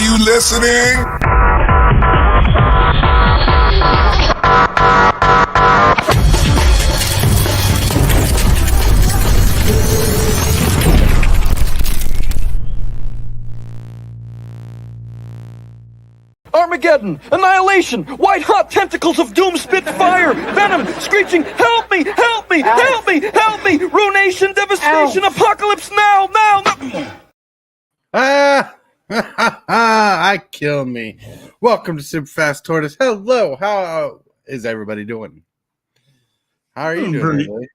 you listening? Armageddon, annihilation, white-hot tentacles of doom spit fire, venom, screeching, help me, help me, help me, help me, ruination, devastation, apocalypse now. I kill me. Welcome to Super Fast Tortoise. Hello, how is everybody doing? How are you doing today?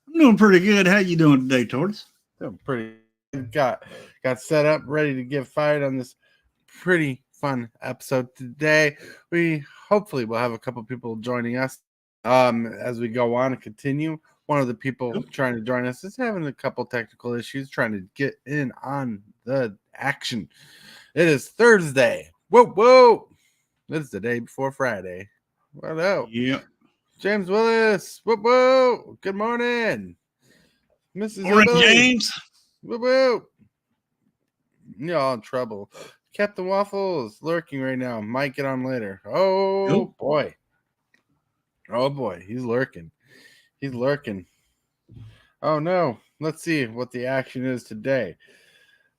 I'm doing pretty good. How you doing today, Tortoise? Doing pretty good. Got set up, ready to get fired on this pretty fun episode today. We hopefully will have a couple people joining us as we go on and continue. One of the people trying to join us is having a couple technical issues, trying to get in on the action. It is Thursday. Whoa. It's the day before Friday. What up? Yep. James Willis. Whoa. Good morning. Mrs. Morning, Billy. James. Whoa. You're all in trouble. Captain Waffles lurking right now. Might get on later. Oh boy. He's lurking. Oh no. Let's see what the action is today.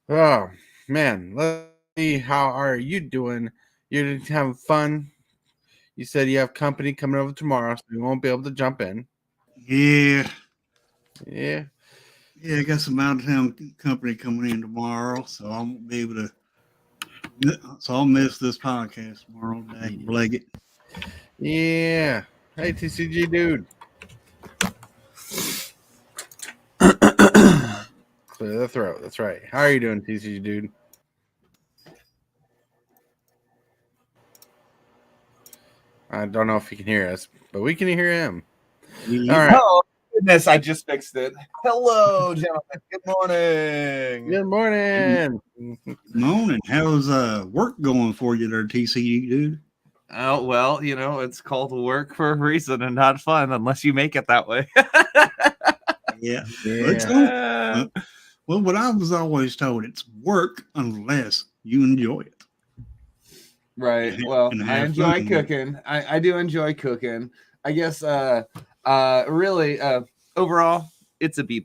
Oh man. Let's see. How are you doing? You're having fun. You said you have company coming over tomorrow, so you won't be able to jump in. Yeah. Yeah. I got some out of town company coming in tomorrow, so I won't be able to. So I'll miss this podcast tomorrow. Dag it. Yeah. Hey, TCG dude. Clear the throat. That's right. How are you doing, TCG dude? I don't know if he can hear us, but we can hear him. Yeah. All right. Oh, goodness, I just fixed it. Hello, gentlemen. Good morning. Good morning. Morning. How's work going for you there, TCU dude? Oh, well, it's called work for a reason and not fun unless you make it that way. Yeah. Yeah. Well, what I was always told, it's work unless you enjoy it. Right. Well, I enjoy cooking. I do enjoy cooking. I guess really overall it's a B+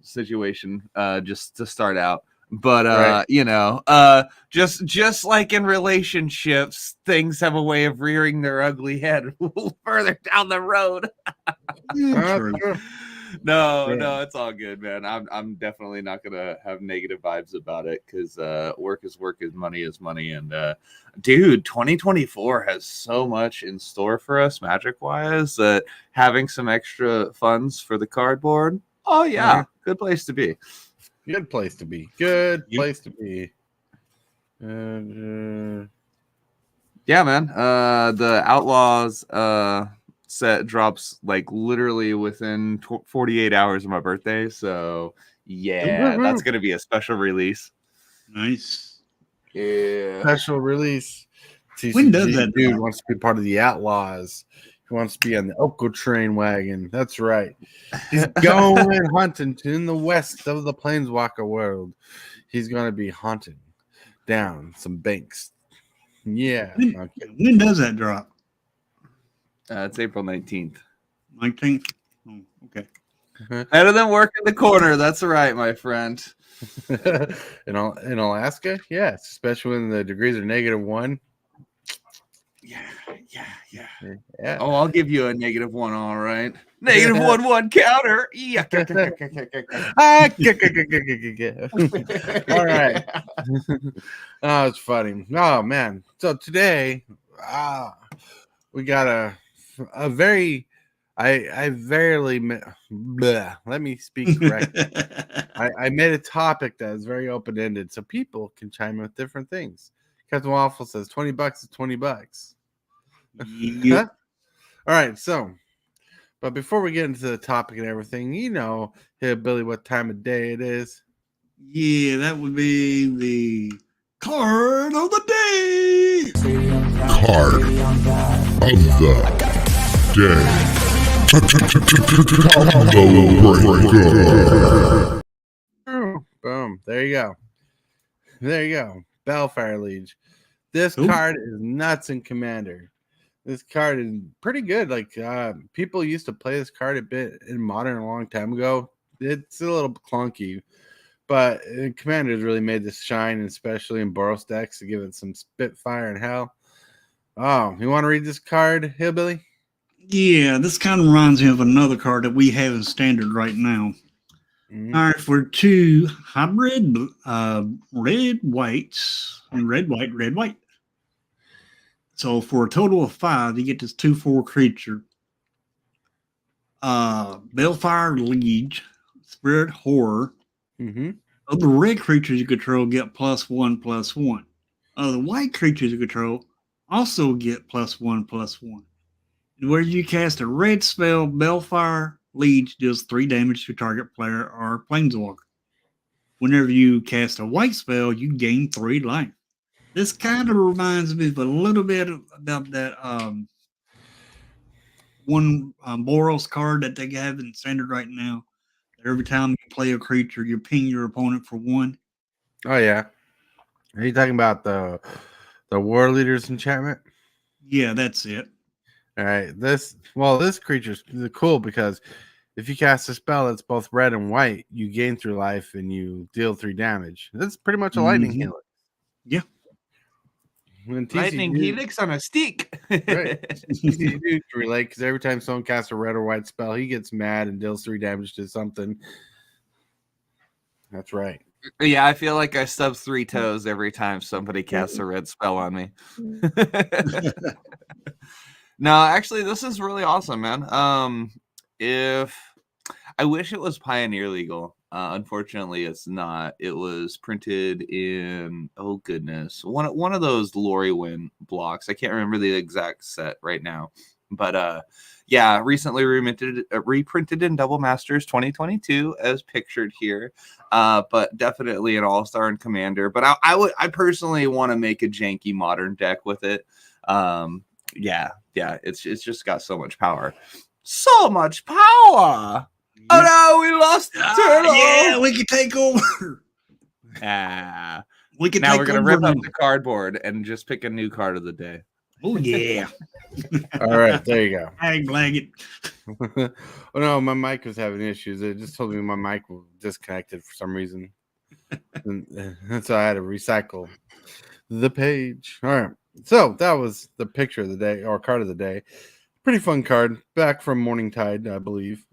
situation just to start out. But right. Just like in relationships, things have a way of rearing their ugly head further down the road. No, it's all good, man. I'm definitely not gonna have negative vibes about it because work is work, is money, and dude, 2024 has so much in store for us magic wise that having some extra funds for the cardboard. Oh yeah, good place to be. Good place to be. Yeah, man. The Outlaws set drops like literally within 48 hours of my birthday. So yeah, that's gonna be a special release. Nice. Yeah. Special release. When does that dude drop? wants to be part of the Outlaws. He wants to be on the Oko train wagon. That's right. He's going hunting in the west of the Planeswalker world. He's going to be hunting down some banks. Yeah. When does that drop? It's April 19th. 19th? Oh, okay. Better than work in the corner. That's right, my friend. in Alaska? Yes. Especially when the degrees are -1. Yeah. Oh, I'll give you a -1, all right. -1 counter. Yeah. All right. Oh, it's funny. Oh man. So today, we got a very. I verily. Let me speak correctly. I made a topic that is very open ended, so people can chime in with different things. Captain Waffle says $20 is $20. Yeah. All right, so, but before we get into the topic and everything, hey Billy, what time of day it is? Yeah, that would be the card of the day. Card of the day. Boom. There you go. Bellfire Liege. This Cool. card is nuts in Commander. This card is pretty good. Like people used to play this card a bit in Modern a long time ago. It's a little clunky, but Commander's really made this shine, especially in Boros decks, to give it some Spitfire and hell. Oh, you want to read this card, Hillbilly? Yeah, this kind of reminds me of another card that we have in standard right now. Mm-hmm. All right, for 2 hybrid red whites, red white. So for a total of 5, you get this 2/4 creature. Balefire Liege, Spirit Horror. Mm-hmm. Of the red creatures you control get +1/+1. Of the white creatures you control also get +1/+1. Where you cast a red spell, Balefire Liege deals 3 damage to target player or planeswalker. Whenever you cast a white spell, you gain 3 life. This kind of reminds me of a little bit about that one Boros card that they have in standard right now. Every time you play a creature, you ping your opponent for 1. Oh yeah. Are you talking about the War Leader's enchantment? Yeah, that's it. All right. This creature's cool because if you cast a spell that's both red and white, you gain 3 life and you deal 3 damage. That's pretty much a lightning healer. Yeah. When TCG, Lightning helix on a stick. right? TCG can relate because every time someone casts a red or white spell, he gets mad and deals 3 damage to something. That's right. Yeah, I feel like I stub 3 toes every time somebody casts a red spell on me. No, actually, this is really awesome, man. If I wish it was Pioneer legal. Unfortunately, it's not. It was printed in one of those Lorywin blocks. I can't remember the exact set right now, but yeah, recently reprinted in Double Masters 2022 as pictured here. But definitely an all-star in Commander. But I personally want to make a janky Modern deck with it. Yeah, it's just got so much power. So much power. Oh no, we lost the turtle. Yeah, we can take over. We can now take we're gonna over rip now. up the cardboard and just pick a new card of the day. Oh yeah. All right, there you go. Hag blanket. Oh no, my mic was having issues. It just told me my mic was disconnected for some reason. And so I had to recycle the page. All right. So that was the picture of the day or card of the day. Pretty fun card. Back from Morningtide, I believe.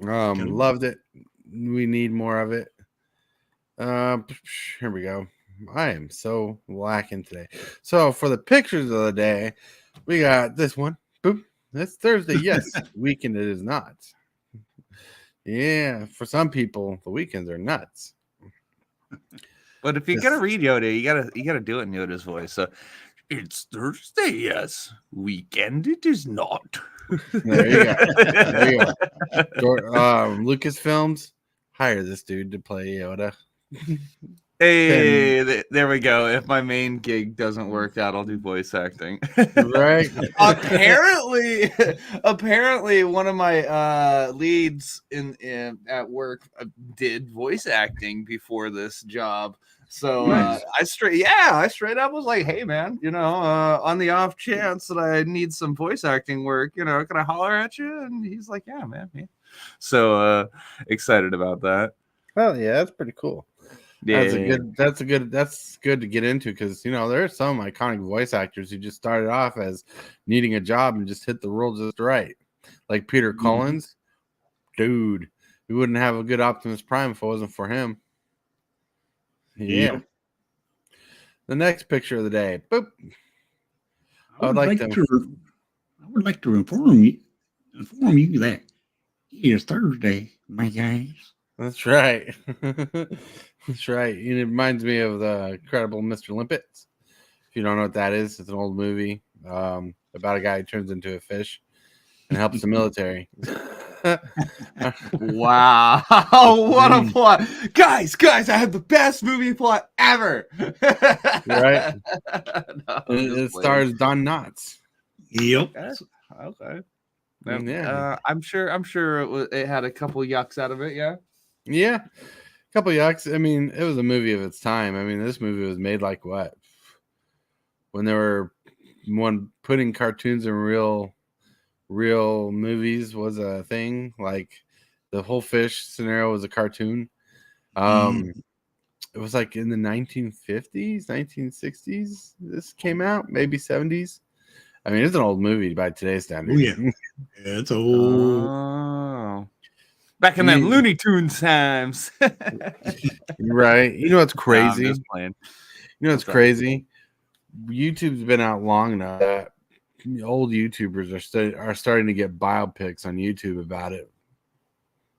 Loved it. We need more of it. Here we go. I am so lacking today. So for the pictures of the day, we got this one. Boop. It's Thursday. Yes, weekend it is not. Yeah, for some people, the weekends are nuts. But if you're gonna read Yoda, you gotta do it in Yoda's voice. So it's Thursday, yes. Weekend it is not. There you go. There you go. Lucasfilms, hire this dude to play Yoda. Hey, there we go. If my main gig doesn't work out, I'll do voice acting. Right. Apparently, one of my leads in at work did voice acting before this job. So Nice. I straight up was like, hey man, on the off chance that I need some voice acting work, can I holler at you? And he's like, yeah, man. Yeah. So excited about that. Well, yeah, that's pretty cool. Yeah, That's good to get into because there are some iconic voice actors who just started off as needing a job and just hit the world just right. Like Peter Collins, dude, we wouldn't have a good Optimus Prime if it wasn't for him. Yeah. The next picture of the day. Boop. I would like to inform you that it is Thursday, my guys. That's right. That's right. And it reminds me of the incredible Mr. Limpets. If you don't know what that is, it's an old movie about a guy who turns into a fish and helps the military. Wow, what a plot. Guys, I have the best movie plot ever. Right? No, It stars Don Knotts. Yep. Okay. Yeah. I'm sure it had a couple yucks out of it, yeah. Yeah. A couple yucks. I mean, it was a movie of its time. I mean, this movie was made like what? when they were putting cartoons in real movies was a thing. Like the whole fish scenario was a cartoon. It was like in the 1950s, 1960s. This came out, maybe 70s. I mean, it's an old movie by today's standards. Oh yeah, yeah, it's old. Oh, back in them Looney Tunes times. Right? You know what's crazy? No, I'm just playing. You know what's crazy? YouTube's been out long enough that old YouTubers are starting to get biopics on YouTube about it,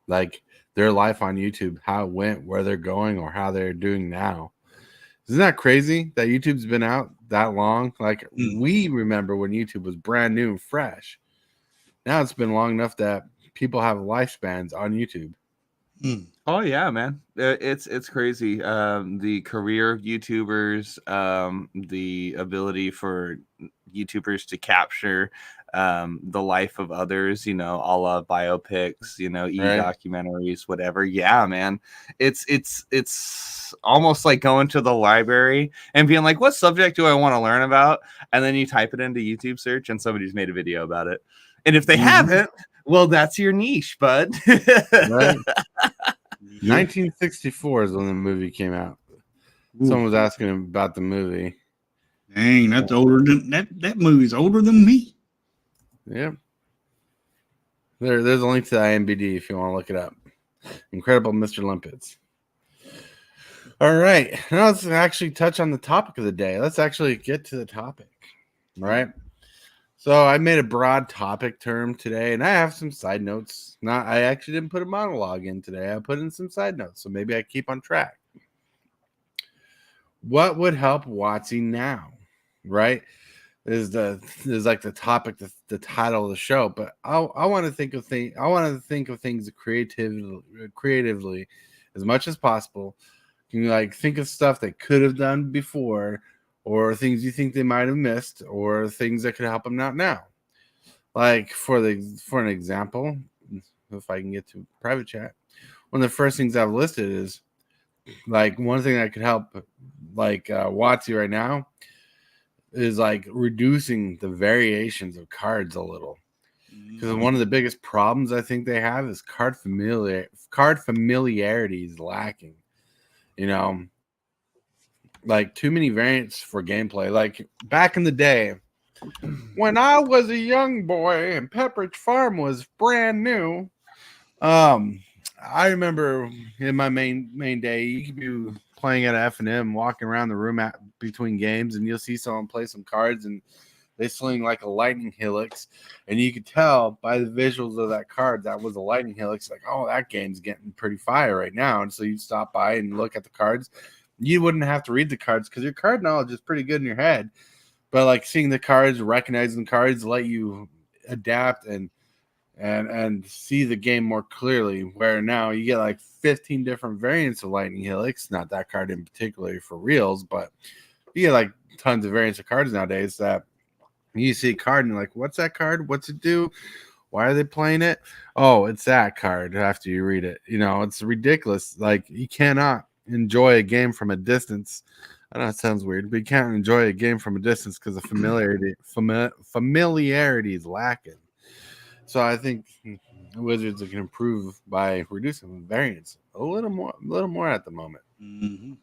like their life on YouTube, how it went, where they're going, or how they're doing now. Isn't that crazy that YouTube's been out that long? Like we remember when YouTube was brand new and fresh. Now it's been long enough that people have lifespans on YouTube. Oh yeah, man, it's crazy. The career YouTubers, the ability for YouTubers to capture the life of others, you know, a la biopics, you know, documentaries, whatever. Yeah, man, it's almost like going to the library and being like, what subject do I want to learn about? And then you type it into YouTube search and somebody's made a video about it. And if they haven't, well, that's your niche, bud. Right? 1964 is when the movie came out. Someone was asking him about the movie. Dang, that's older than that movie's older than me. Yep. There's a link to the IMDb if you want to look it up. Incredible Mr. Limpets. All right. Now let's actually touch on the topic of the day. Let's actually get to the topic. All right. So I made a broad topic term today, and I have some side notes. I actually didn't put a monologue in today. I put in some side notes, so maybe I keep on track. What would help WOTC now? Right? Is like the topic, the title of the show. But I want to think of things creatively as much as possible. You like think of stuff they could have done before, or things you think they might have missed, or things that could help them out now. Like for an example, if I can get to private chat, one of the first things I've listed is like one thing that could help like WOTC right now is like reducing the variations of cards a little. Because one of the biggest problems I think they have is card familiarity is lacking. You know, like too many variants for gameplay. Like back in the day, when I was a young boy and Pepperidge Farm was brand new, I remember in my main day, you could be playing at F&M, walking around the room between games, and you'll see someone play some cards, and they sling like a lightning helix, and you could tell by the visuals of that card that was a lightning helix. Like, oh, that game's getting pretty fire right now, and so you'd stop by and look at the cards. You wouldn't have to read the cards because your card knowledge is pretty good in your head, but like seeing the cards, recognizing the cards, let you adapt and see the game more clearly. Where now you get like 15 different variants of lightning helix, not that card in particular for reals, but you get like tons of variants of cards nowadays that you see a card and you're like, what's that card? What's it do? Why are they playing it? Oh, it's that card after you read it. You know, it's ridiculous. Like you cannot enjoy a game from a distance. I know it sounds weird, but you can't enjoy a game from a distance because the familiarity is lacking. So I think Wizards can improve by reducing variance a little more at the moment. Mm-hmm.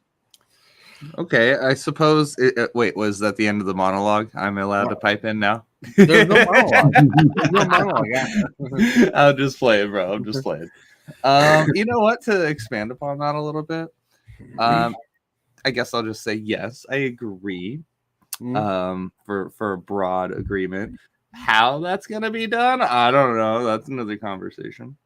Okay, I suppose. Wait, was that the end of the monologue? I'm allowed to pipe in now. There's no monologue. There's no monologue. I'm just playing, bro. I'm just playing. You know what? To expand upon that a little bit, I guess I'll just say yes. I agree. For a broad agreement. How that's gonna be done, I don't know. That's another conversation.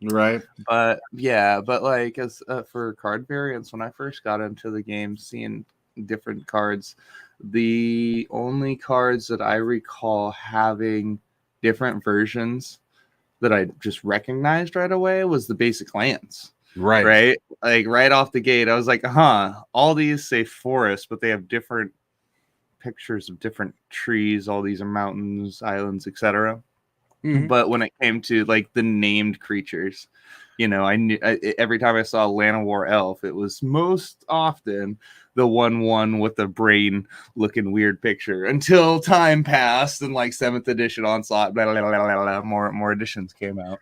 Right. But yeah, but like as for card variants, when I first got into the game, seeing different cards, the only cards that I recall having different versions that I just recognized right away was the basic lands. Right. Like right off the gate, I was like, all these say forest, but they have different pictures of different trees. All these are mountains, islands, etc. But when it came to like the named creatures, you know, I knew every time I saw Llanowar Elf, it was most often the 1/1 with the brain looking weird picture until time passed and like 7th edition Onslaught, blah, blah, blah, blah, blah, more editions came out.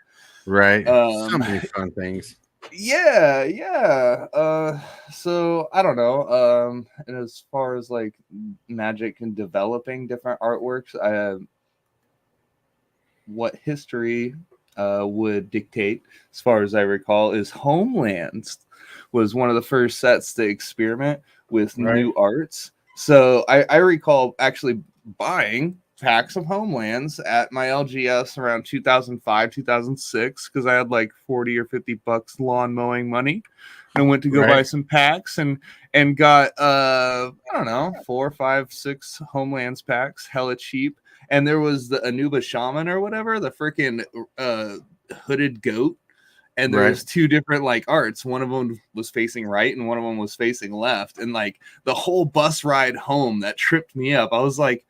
Right. So many fun things. Yeah. So I don't know. And as far as like Magic and developing different artworks, what history would dictate, as far as I recall, is Homelands was one of the first sets to experiment with new arts. So I recall actually buying packs of Homelands at my LGS around 2005, 2006, because I had like 40 or 50 bucks lawn mowing money. And I went to go buy some packs and got I don't know, 4, 5, 6 Homelands packs, hella cheap. And there was the Anuba Shaman or whatever, the freaking hooded goat. And there was 2 different like arts. One of them was facing right and one of them was facing left. And like the whole bus ride home that tripped me up. I was like,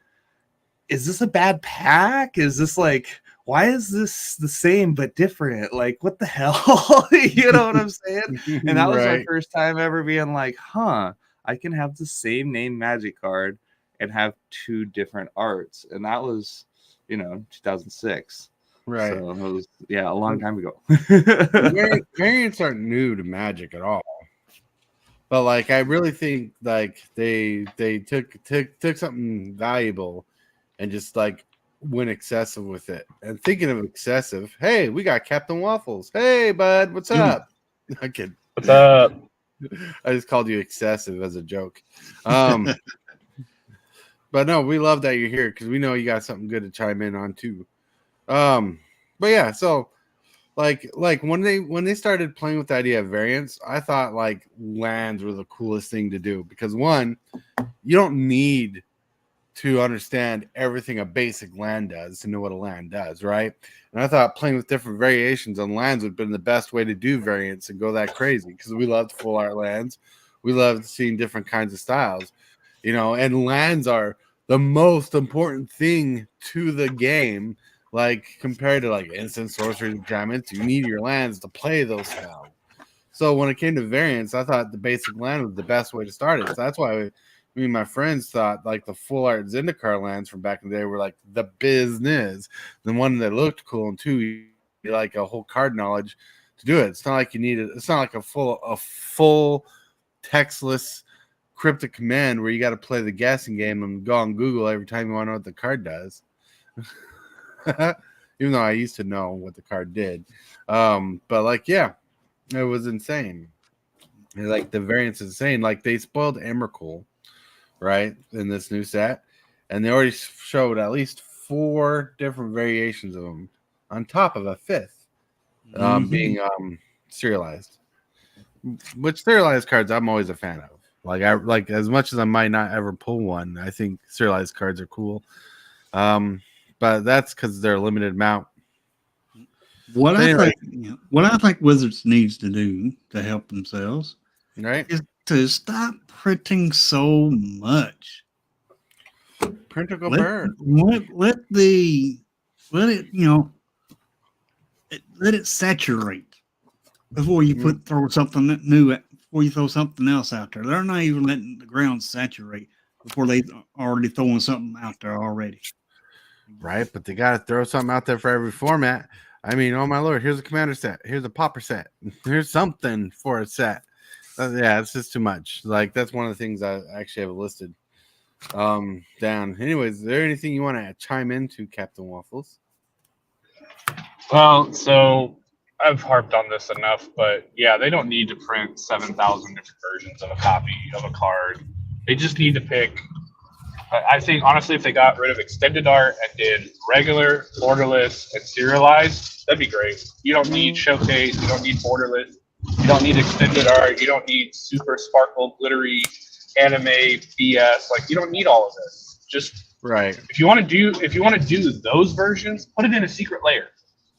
is this a bad pack? Is this like, why is this the same but different? Like, what the hell? You know what I'm saying? And that was my first time ever being like, I can have the same name Magic card and have 2 different arts. And that was, 2006. Right. So it was, a long time ago. Variants aren't new to Magic at all. But like, I really think like they took something valuable and just like went excessive with it. And thinking of excessive, hey, we got Captain Waffles. Hey, bud, what's up? I kid. What's up? I just called you excessive as a joke. But no, we love that you're here because we know you got something good to chime in on too. But yeah, so like when they started playing with the idea of variants, I thought like lands were the coolest thing to do because one, you don't need to understand everything a basic land does to know what a land does, right? And I thought playing with different variations on lands would have been the best way to do variants and go that crazy because we loved full art lands. We loved seeing different kinds of styles, and lands are the most important thing to the game. Like compared to like instant sorceries, enchantments, you need your lands to play those styles. So when it came to variants, I thought the basic land was the best way to start it. So that's why me and my friends thought like the full art Zendikar lands from back in the day were like the business. The one that looked cool, and 2, you need like a whole card knowledge to do it. It's not like you need it. It's not like a full textless cryptic command where you got to play the guessing game and go on Google every time you want to know what the card does. Even though I used to know what the card did. But like, yeah, it was insane. And like the variants is insane. Like they spoiled Emrakul, right, in this new set. And they already showed at least 4 different variations of them on top of a 5th being serialized. Which serialized cards I'm always a fan of. Like I like as much as I might not ever pull one, I think serialized cards are cool. But that's because they're a limited amount. What I think Wizards needs to do to help themselves, right, is to stop printing so much. Print or go burn. Let it saturate before you throw something new. Before you throw something else out there, they're not even letting the ground saturate before they already throwing something out there already. Right, but they got to throw something out there for every format. I mean, oh my lord, here's a commander set. Here's a pauper set. Here's something for a set. Yeah, it's just too much. Like, that's one of the things I actually have listed down. Anyways, is there anything you want to chime into, Captain Waffles? Well, so I've harped on this enough, but yeah, they don't need to print 7,000 different versions of a copy of a card. They just need to pick. I think, honestly, if they got rid of extended art and did regular, borderless, and serialized, that'd be great. You don't need showcase. You don't need borderless. You don't need extended art. You don't need super sparkle, glittery, anime BS. Like, you don't need all of this. Just right. If you want to do those versions, put it in a secret layer.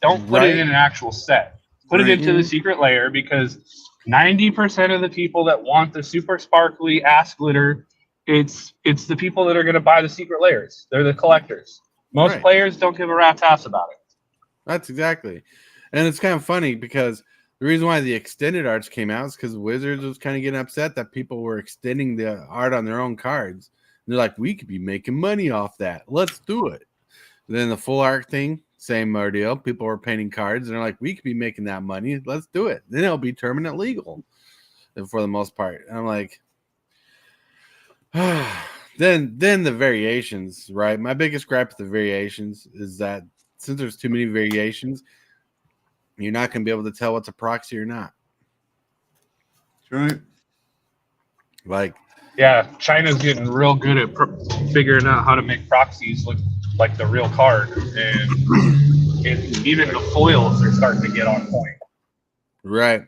Don't put it in an actual set. Put it into the secret layer because 90% of the people that want the super sparkly ass glitter, it's the people that are going to buy the secret layers. They're the collectors. Most players don't give a rat's ass about it. That's exactly. And it's kind of funny because the reason why the extended arts came out is because Wizards was kind of getting upset that people were extending the art on their own cards. And they're like, we could be making money off that. Let's do it. And then the full art thing, same ordeal. People were painting cards and they're like, we could be making that money. Let's do it. Then it'll be permanent legal for the most part. And I'm like, then the variations, right? My biggest gripe with the variations is that since there's too many variations, you're not going to be able to tell what's a proxy or not. That's right. Like, Yeah, China's getting real good at figuring out how to make proxies look like the real card, and even the foils are starting to get on point. right.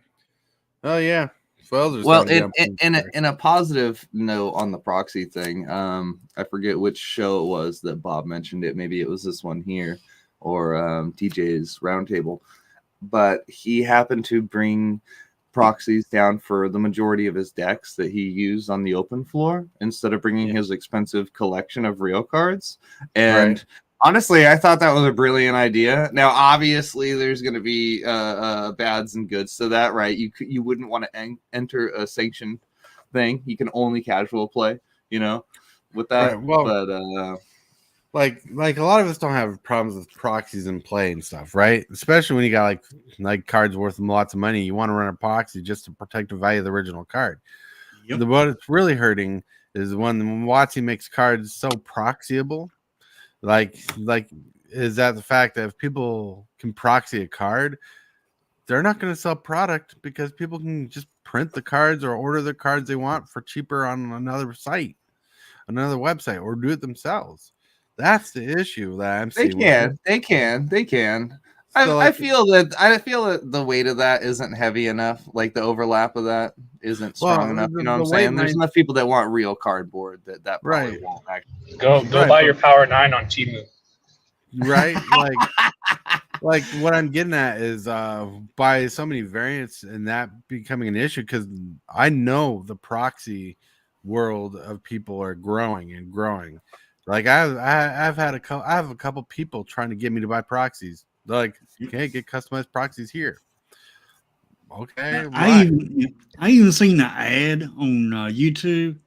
Oh, yeah. Foils are Well, starting to get on point. in a positive note on the proxy thing, I forget which show it was that Bob mentioned it. Maybe it was this one here or DJ's Roundtable. But he happened to bring proxies down for the majority of his decks that he used on the open floor instead of bringing his expensive collection of real cards. And honestly, I thought that was a brilliant idea. Now, obviously, there's going to be bads and goods to that, right? You wouldn't want to enter a sanctioned thing. You can only casual play, with that. Right. Well, but like a lot of us don't have problems with proxies in play and stuff, right? Especially when you got like cards worth lots of money. You want to run a proxy just to protect the value of the original card. Yep. What it's really hurting is when WOTC makes cards so proxyable. Like is that the fact that if people can proxy a card, they're not going to sell product because people can just print the cards or order the cards they want for cheaper on another site, another website, or do it themselves. That's the issue that I'm seeing. They can. So, I feel that the weight of that isn't heavy enough. Like the overlap of that isn't strong enough. You know what I'm saying? There's enough people that want real cardboard that probably won't actually. Go buy your Power 9 on Temu. Right? Like what I'm getting at is by so many variants and that becoming an issue, because I know the proxy world of people are growing and growing. Like I have a couple people trying to get me to buy proxies. They're like, okay, get customized proxies here. Okay. I even seen an ad on YouTube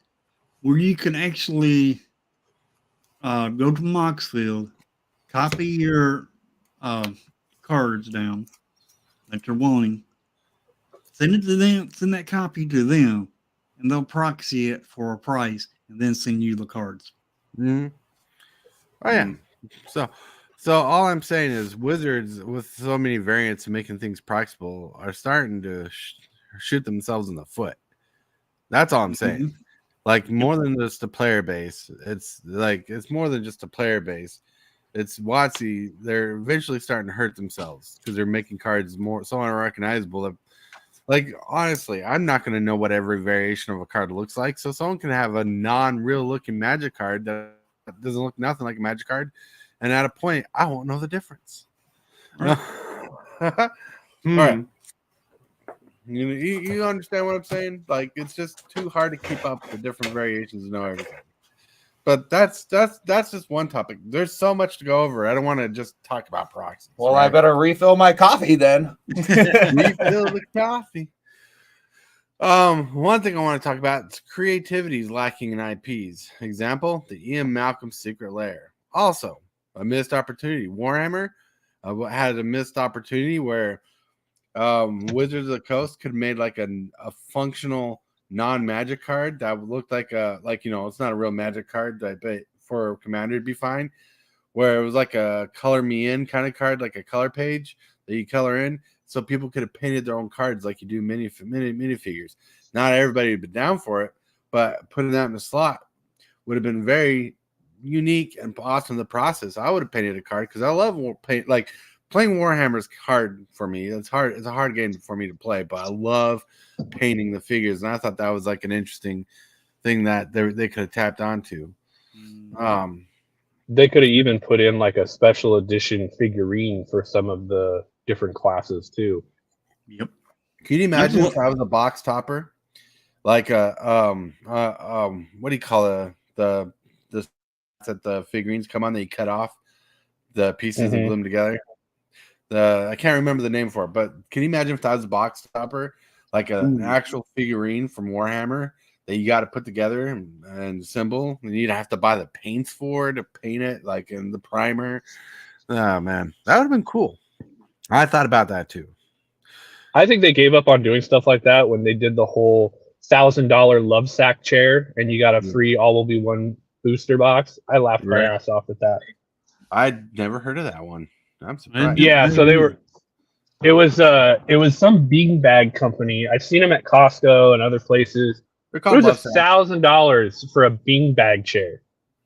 where you can actually go to Moxfield, copy your cards down that you're wanting, send it to them, send that copy to them, and they'll proxy it for a price and then send you the cards. Mm-hmm. Oh yeah. So all I'm saying is Wizards, with so many variants and making things proxyable, are starting to shoot themselves in the foot. That's all I'm saying. Mm-hmm. Like more than just a player base. It's more than just a player base. It's WotC. They're eventually starting to hurt themselves because they're making cards so unrecognizable that, like, honestly, I'm not going to know what every variation of a card looks like. So someone can have a non-real looking Magic card that doesn't look nothing like a Magic card, and at a point, I won't know the difference. Right. All right. You understand what I'm saying? Like, it's just too hard to keep up the different variations and know everything. But that's just one topic. There's so much to go over. I don't want to just talk about proxies. Well, right? I better refill my coffee then. Refill the coffee. One thing I want to talk about is creativity is lacking in IPs. Example, the Ian Malcolm Secret Lair. Also, a missed opportunity. Warhammer had a missed opportunity where Wizards of the Coast could have made like a functional non-magic card that looked like it's not a real magic card, but for Commander it'd be fine. Where it was like a color me in kind of card, like a color page that you color in. So people could have painted their own cards like you do minifigures. Not everybody would be down for it, but putting that in the slot would have been very unique and awesome in the process. I would have painted a card because I love playing Warhammer is hard for me. It's hard. It's a hard game for me to play, but I love painting the figures, and I thought that was like an interesting thing that they could have tapped onto. They could have even put in like a special edition figurine for some of the different classes too. Yep. Can you imagine if I was a box topper, like a what do you call the that the figurines come on that you cut off the pieces and glue them together? I can't remember the name for it, but can you imagine if that was a box topper, like an actual figurine from Warhammer that you got to put together and assemble, and you'd have to buy the paints for it to paint it, like in the primer. Oh man, that would have been cool. I thought about that too. I think they gave up on doing stuff like that when they did the whole $1,000 love sack chair, and you got a free all will be one booster box. I laughed my ass off at that. I'd never heard of that one. I'm surprised. Yeah, so they were. It was some beanbag company. I've seen them at Costco and other places. It was $1,000 for a beanbag chair.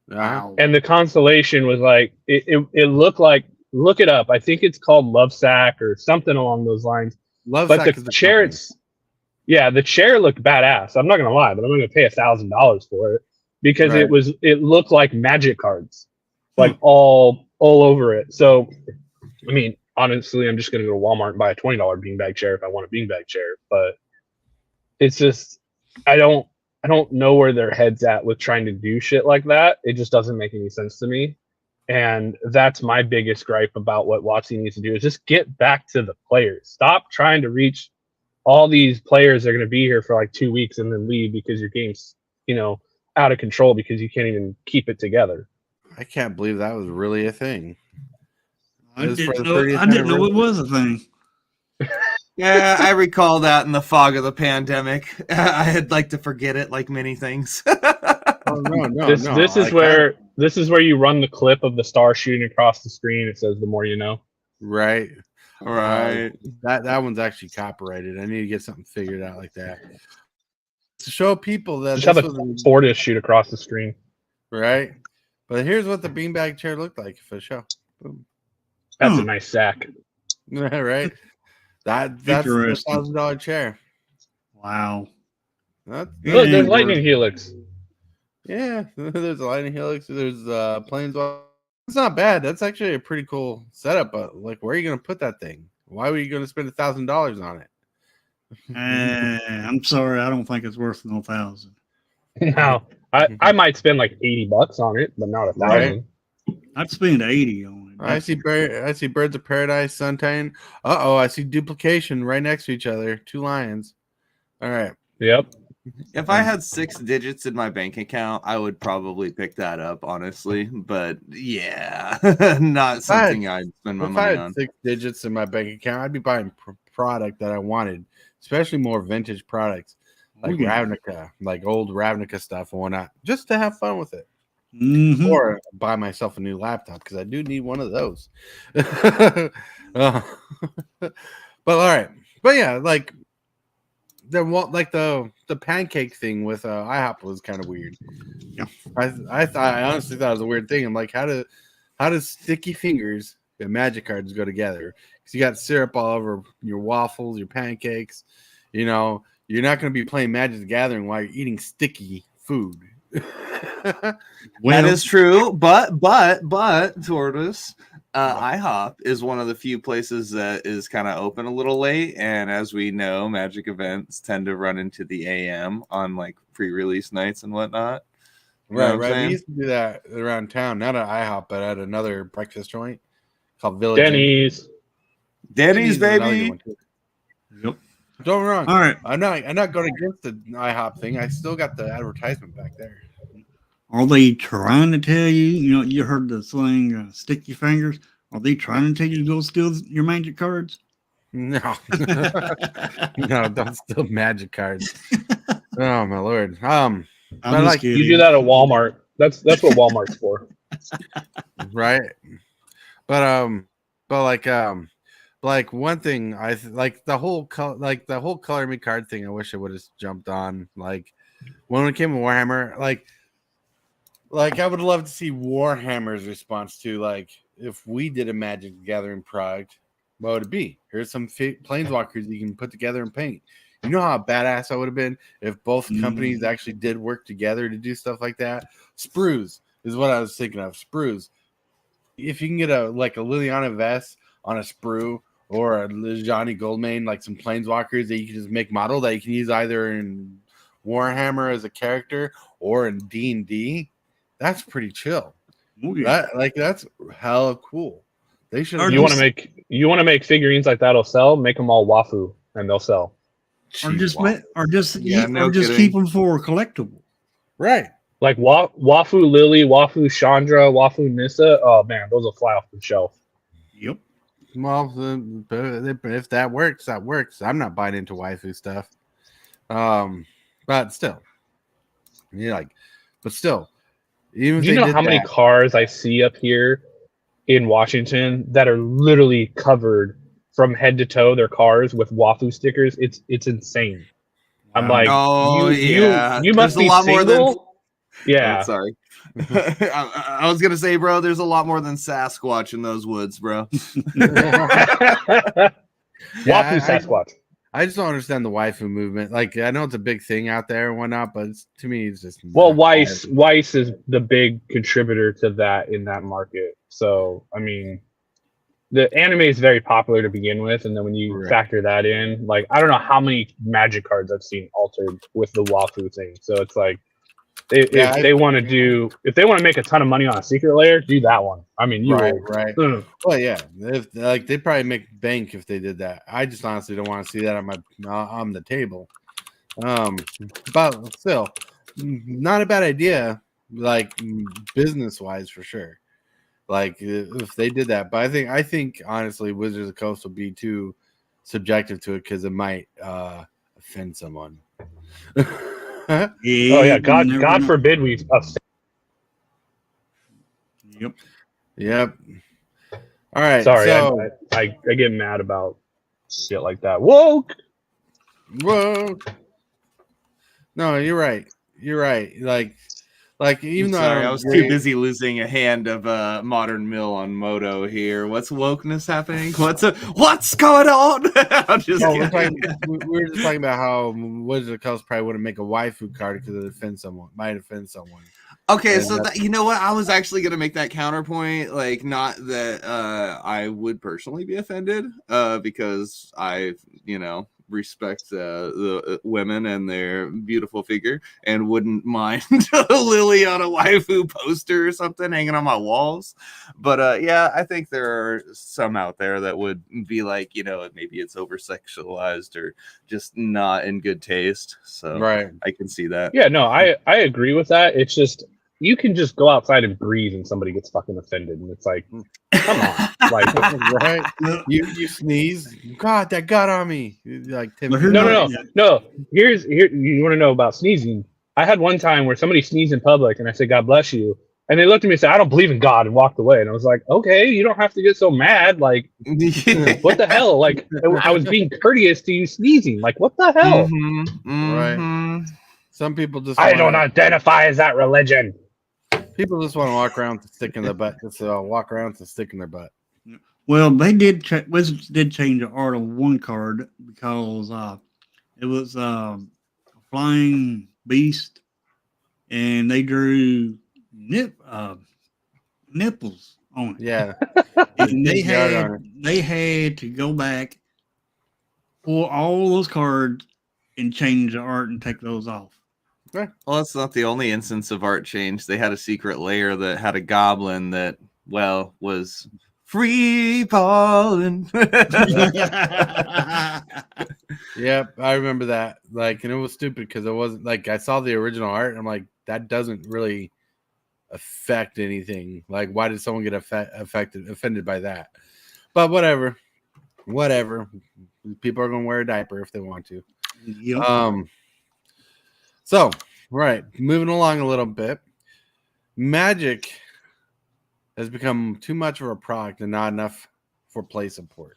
Wow. And the constellation was like it looked like, look it up. I think it's called Love Sack or something along those lines. But the chair, the chair looked badass. I'm not gonna lie, but I'm gonna pay $1,000 for it because it looked like magic cards, like all over it. So, I mean, honestly, I'm just gonna go to Walmart and buy a $20 beanbag chair if I want a beanbag chair. But it's just I don't know where their head's at with trying to do shit like that. It just doesn't make any sense to me. And that's my biggest gripe about what WOTC needs to do is just get back to the players. Stop trying to reach all these players that are going to be here for like 2 weeks and then leave because your game's, out of control because you can't even keep it together. I can't believe that was really a thing. I didn't know it was a thing. Yeah, I recall that in the fog of the pandemic. I'd like to forget it like many things. This is where you run the clip of the star shooting across the screen. It says the more you know. Right. That one's actually copyrighted. I need to get something figured out like that to show people that just have a Fortis shoot across the screen. Right. But here's what the beanbag chair looked like for show. Boom. That's a nice sack. Right. That's a $1,000 chair. Wow. Look, there's lightning helix. Yeah, there's a lightning helix. There's planeswalker. It's not bad. That's actually a pretty cool setup. But like, where are you going to put that thing? Why were you going to spend $1,000 on it? I'm sorry, I don't think it's worth no $1,000. No, I might spend like $80 on it, but not $1,000. Right. I'd spend 80 on it. I see Birds of Paradise, Suntane. I see duplication right next to each other. 2 lions. All right. Yep. If I had 6 digits in my bank account, I would probably pick that up, honestly. But yeah, not something I'd spend my money on. If I had 6 digits in my bank account, I'd be buying product that I wanted, especially more vintage products like Ravnica, like old Ravnica stuff and whatnot, just to have fun with it. Mm-hmm. Or buy myself a new laptop because I do need one of those. But all right, but yeah, like the pancake thing with IHOP was kind of weird. Yeah, I honestly thought it was a weird thing. I'm like, how does sticky fingers and magic cards go together? Because you got syrup all over your waffles, your pancakes. You're not going to be playing Magic the Gathering while you're eating sticky food. That is true, but Tortoise, IHOP is one of the few places that is kind of open a little late, and as we know, Magic events tend to run into the AM on like pre-release nights and whatnot. Right. We used to do that around town, not at IHOP, but at another breakfast joint called Village. Denny's, baby. Yep. Don't get me wrong. All right. I'm not going against the IHOP thing. I still got the advertisement back there. Are they trying to tell you? You heard the slang "stick your fingers." Are they trying to tell you to go steal your magic cards? No, no, don't steal magic cards. Oh my lord. You do that at Walmart. That's what Walmart's for. Right. But like one thing like the whole color me card thing. I wish I would have jumped on. Like when it came to Warhammer, like I would love to see Warhammer's response to like if we did a Magic the Gathering product, what would it be? Here's some planeswalkers you can put together and paint. You know how badass I would have been if both companies actually did work together to do stuff like that. Sprues is what I was thinking of. Sprues. If you can get a Liliana Vest on a sprue or a Johnny Goldmane, like some planeswalkers that you can just make model that you can use either in Warhammer as a character or in D&D, that's pretty chill. Yeah. That's hella cool. They should. Or You want to make figurines like that'll sell? Make them all wafu, and they'll sell. or just Yeah, no keep kidding. them for collectible. Right. Like Wafu Lily, Wafu Chandra, Wafu Nissa. Oh man, those will fly off the shelf. Yep. Well, if that works, that works. I'm not buying into waifu stuff. But still, but still, even if Do you they know did how many that- cars I see up here in Washington that are literally covered from head to toe, their cars with Wafu stickers? It's insane. I'm Wow. like, Oh, yeah. you must There's a be lot more than- single. Yeah. Oh, sorry. I was gonna say, bro, there's a lot more than Sasquatch in those woods, bro. Wafu Sasquatch. I just don't understand the waifu movement. Like, I know it's a big thing out there and whatnot, but to me, it's just Well, not Weiss is the big contributor to that in that market. So, I mean, the anime is very popular to begin with, and then when you Right. factor that in, like, I don't know how many Magic cards I've seen altered with the Wafu thing. So it's like, if they want to make a ton of money on a secret layer, do that one. I mean, you will. right. Well, yeah, if like they probably make bank if they did that. I just honestly don't want to see that on the table. But still, not a bad idea. Like business wise, for sure. Like if they did that, but I think honestly, Wizards of the Coast will be too subjective to it because it might offend someone. Oh yeah, God forbid we. Yep. Yep. All right. Sorry, So, I get mad about shit like that. Woke. whoa. No, you're right. You're right. Like even though Sorry, don't I was agree- too busy losing a hand of Modern Mill on Moto here. What's wokeness happening? What's going on? I'm just Oh, kidding. we were just talking about how Wizards of the Coast probably wouldn't make a waifu card because it might offend someone. Okay, And so you know what? I was actually gonna make that counterpoint. Like, not that I would personally be offended, because I, respect the women and their beautiful figure, and wouldn't mind a Lily on a waifu poster or something hanging on my walls. But yeah, I think there are some out there that would be like, maybe it's over sexualized or just not in good taste. So Right. I can see that. Yeah, no, I agree with that. It's just you can just go outside and breathe, and somebody gets fucking offended, and it's like, come on, like, Right. You sneeze. God, that got on me. Like But who no. Here. You want to know about sneezing? I had one time where somebody sneezed in public, and I said, "God bless you," and they looked at me and said, "I don't believe in God," and walked away. And I was like, "Okay, you don't have to get so mad. Like, what the hell? Like, I was being courteous to you sneezing. Like, what the hell?" Right. Some people just I don't identify as that religion. People just want to walk around with a stick in their butt. Just walk around with a stick in their butt. Well, they did. Wizards did change the art on one card because it was a flying beast, and they drew nipples on it. Yeah. And they Big yard on had to go back, pull all those cards, and change the art and take those off. Well, it's not the only instance of art change. They had a secret layer that had a goblin that, well, was free falling. Yep, I remember that. Like, and it was stupid because it wasn't like I saw the original art and I'm like, that doesn't really affect anything. Like, why did someone get offended by that? But whatever. People are gonna wear a diaper if they want to. Yep. So right, moving along a little bit. Magic has become too much of a product and not enough for play support.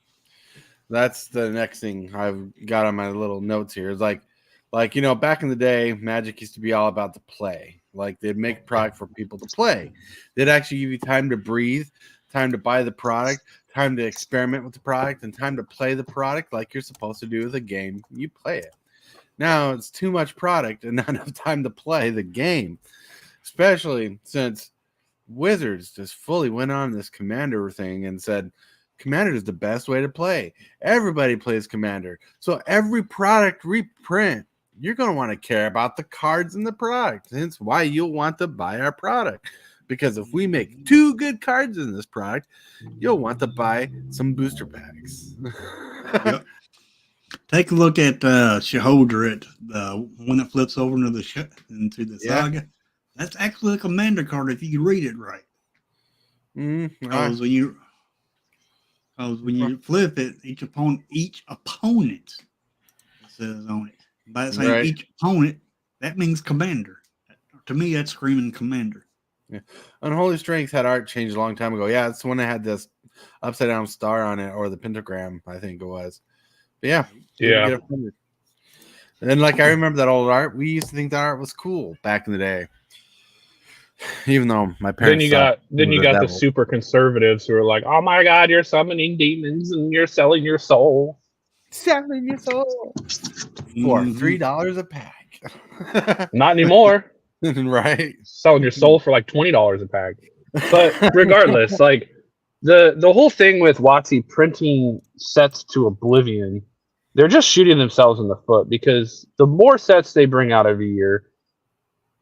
That's the next thing I've got on my little notes here. Is like back in the day, Magic used to be all about the play. Like they'd make a product for people to play. They'd actually give you time to breathe, time to buy the product, time to experiment with the product, and time to play the product like you're supposed to do with a game. You play it. Now it's too much product and not enough time to play the game, especially since Wizards just fully went on this Commander thing and said, Commander is the best way to play. Everybody plays Commander. So every product reprint, you're going to want to care about the cards in the product. Hence why you'll want to buy our product Because if we make 2 good cards in this product, you'll want to buy some booster packs. Yep. Take a look at Shaholdrit, the one that flips over into the saga. That's actually a commander card if you can read it right. Because when you flip it, each opponent says on it. By saying each opponent, that means commander. To me, that's screaming commander. Yeah. Unholy Strength had art changed a long time ago. Yeah, it's the one that had this upside down star on it, or the pentagram, I think it was. But yeah. And like I remember that old art. We used to think that art was cool back in the day. Even though my parents then you got the super conservatives who are like, oh my god, you're summoning demons and you're selling your soul. Selling your soul for $3 a pack. Not anymore. Right. Selling your soul for like $20 a pack. But regardless, like the whole thing with WOTC printing sets to oblivion, they're just shooting themselves in the foot, because the more sets they bring out every year,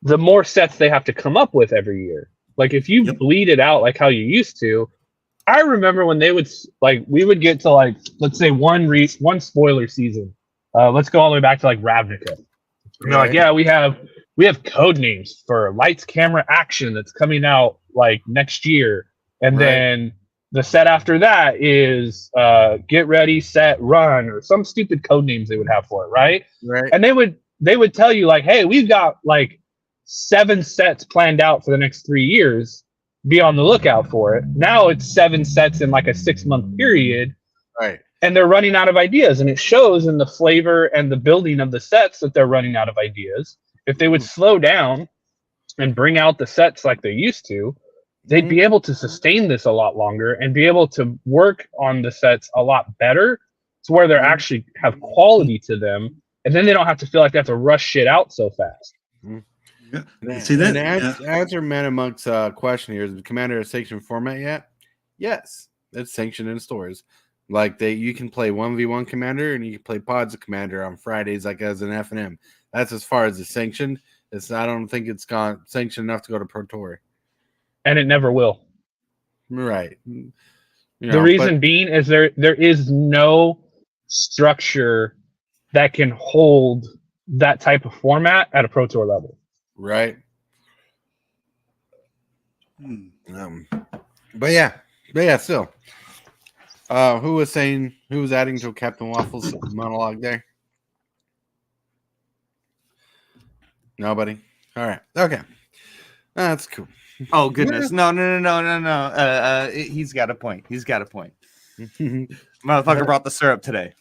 the more sets they have to come up with every year. Like if you bleed it out like how you used to, I remember when they would we would get to like, let's say one spoiler season. Let's go all the way back to like Ravnica. And they're like, yeah, we have code names for Lights, Camera, Action that's coming out like next year, and then the set after that is Get Ready, Set, Run, or some stupid code names they would have for it, right? And they would tell you like, hey, we've got like 7 sets planned out for the next 3 years. Be on the lookout for it. Now it's 7 sets in like a 6-month period, right? And they're running out of ideas, and it shows in the flavor and the building of the sets that they're running out of ideas. If they would slow down and bring out the sets like they used to, they'd be able to sustain this a lot longer and be able to work on the sets a lot better, to where they actually have quality to them, and then they don't have to feel like they have to rush shit out so fast. Yeah. See that? Answer Man Among's question here: is the Commander a sanctioned format yet? Yes, it's sanctioned in stores. Like you can play 1v1 Commander, and you can play Pods of Commander on Fridays, like as an F&M. That's as far as it's sanctioned. I don't think it's gone sanctioned enough to go to Pro Tour, and it never will. Right. The reason being is there is no structure that can hold that type of format at a Pro Tour level. Right. But yeah, still. Who was adding to Captain Waffle's monologue there? Nobody. All right. Okay. That's cool. Oh goodness. No. He's got a point. Motherfucker brought the syrup today.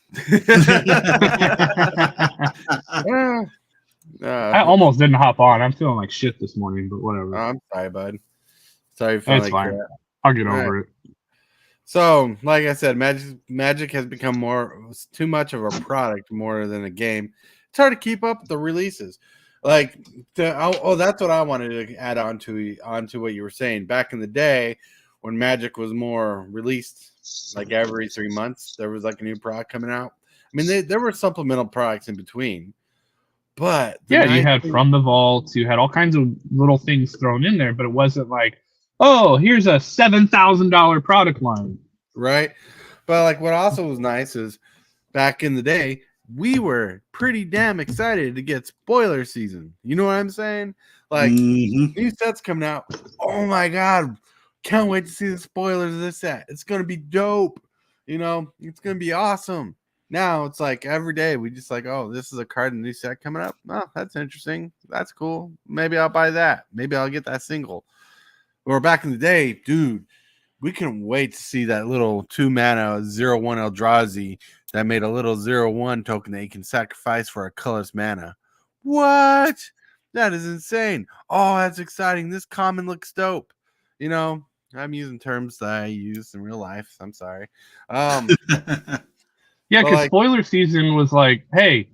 I almost didn't hop on. I'm feeling like shit this morning, but whatever. I'm sorry, bud. Sorry. That's fine. I'll get over it. So, like I said, Magic has become too much of a product more than a game. It's hard to keep up with the releases. That's what I wanted to add onto what you were saying. Back in the day, when Magic was more released, like every 3 months, there was like a new product coming out. I mean, there were supplemental products in between, but you had From the Vault, you had all kinds of little things thrown in there, but it wasn't like, oh, here's a $7,000 product line, right? But like, what also was nice is back in the day, we were pretty damn excited to get spoiler season. You know what I'm saying? Like, new sets coming out. Oh my god, can't wait to see the spoilers of this set. It's gonna be dope. It's gonna be awesome. Now it's like every day we just like, oh, this is a card in the new set coming up. Oh, that's interesting. That's cool. Maybe I'll buy that. Maybe I'll get that single. Or back in the day, dude, we couldn't wait to see that little 2-mana 0/1 Eldrazi that made a little 0/1 token that you can sacrifice for a colorless mana. What? That is insane. Oh, that's exciting. This common looks dope. I'm using terms that I use in real life. I'm sorry. Yeah, because spoiler season was like, hey,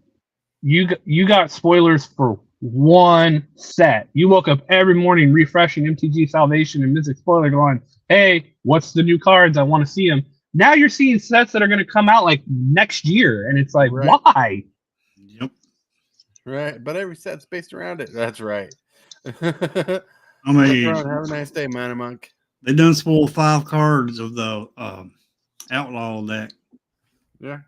you got spoilers for one set. You woke up every morning refreshing MTG Salvation and Mythic Spoiler going, hey, what's the new cards? I want to see them. Now you're seeing sets that are going to come out like next year, and it's like, why? Yep. Right, but every set's based around it. That's right. I mean, Have a nice day, man, monk. They done spoiled 5 cards of the outlaw deck. Yeah.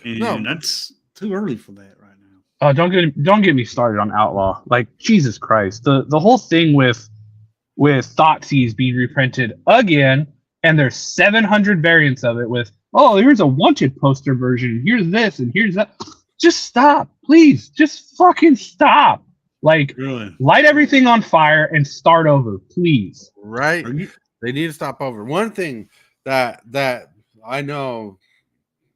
And that's too early for that right now. Oh, don't get me started on Outlaw. Like, Jesus Christ. The whole thing with Thoughtseize being reprinted again, and there's 700 variants of it with, oh, here's a wanted poster version, here's this, and here's that. Just stop, please. Just fucking stop. Like, Really? light everything on fire and start over, please. Right. They need to stop over. One thing that I know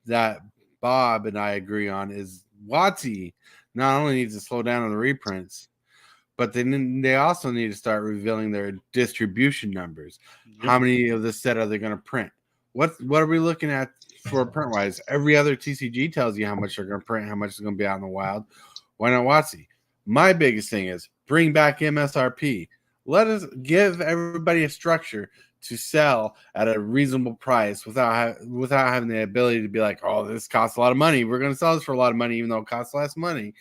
that Bob and I agree on is WOTC not only needs to slow down on the reprints, but they also need to start revealing their distribution numbers. Yep. How many of this set are they going to print? What are we looking at for print wise? Every other TCG tells you how much they're going to print, how much is going to be out in the wild. Why not WOTC? My biggest thing is bring back MSRP. Let us give everybody a structure to sell at a reasonable price without having the ability to be like, oh, this costs a lot of money. We're going to sell this for a lot of money, even though it costs less money.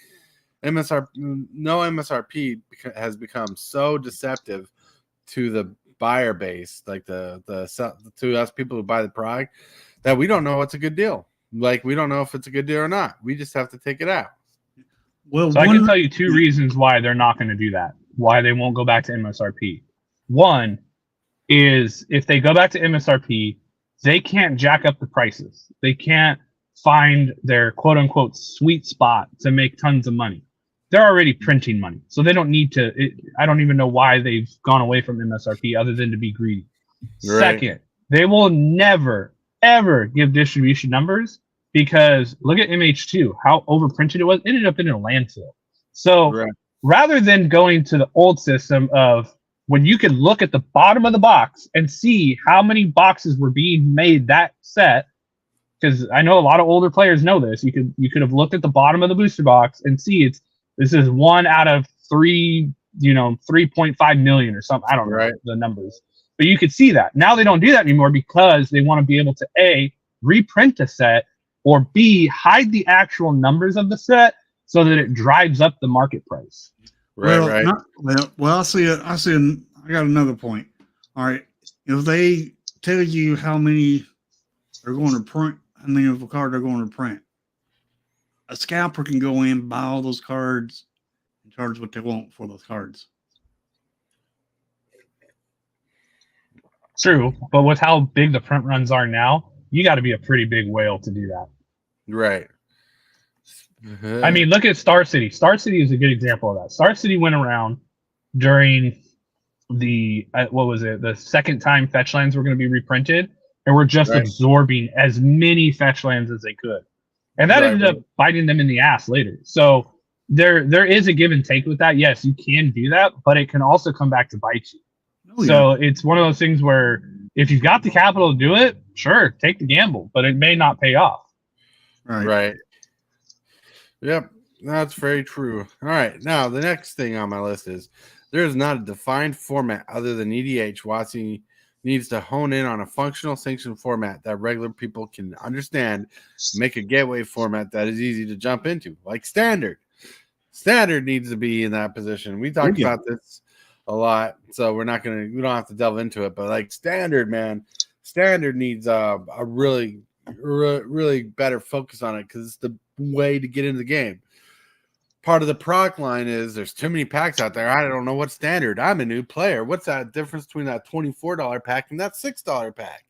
No MSRP has become so deceptive to the buyer base, like to us people who buy the product, that we don't know what's a good deal. Like, we don't know if it's a good deal or not. We just have to take it out. Well, so I can tell you 2 reasons why they're not going to do that. Why they won't go back to MSRP. One is if they go back to MSRP, they can't jack up the prices. They can't find their quote unquote sweet spot to make tons of money. They're already printing money, so they don't need to. I don't even know why they've gone away from MSRP other than to be greedy. Right. Second, they will never, ever give distribution numbers because look at MH2, how overprinted it was. It ended up in a landfill. So rather than going to the old system of when you could look at the bottom of the box and see how many boxes were being made that set, because I know a lot of older players know this. You could have looked at the bottom of the booster box and see this is 1 out of 3, 3.5 million or something. I don't know the numbers, but you could see that. Now they don't do that anymore because they want to be able to A, reprint a set, or B, hide the actual numbers of the set so that it drives up the market price. I see it. I got another point. All right. If they tell you how many they're going to print, how many of a card they're going to print, a scalper can go in, buy all those cards, and charge what they want for those cards. True, but with how big the print runs are now, you got to be a pretty big whale to do that. Right. I mean, look at Star City. Star City is a good example of that. Star City went around during the the second time fetch lands were going to be reprinted, and were just absorbing as many fetch lands as they could, and that ended up biting them in the ass later. So there is a give and take with that. Yes, you can do that, but it can also come back to bite you. So it's one of those things where if you've got the capital to do it, sure, take the gamble, but it may not pay off. Right. Yep, that's very true. All right, now the next thing on my list is there is not a defined format other than EDH. WOTC needs to hone in on a functional sanction format that regular people can understand, make a gateway format that is easy to jump into, like Standard. Standard needs to be in that position. We talked about this a lot, so we don't have to delve into it, but like Standard, man, Standard needs a really better focus on it because it's the way to get into the game. Part of the product line is there's too many packs out there. I don't know what's Standard. I'm a new player. What's that difference between that $24 pack and that $6 pack?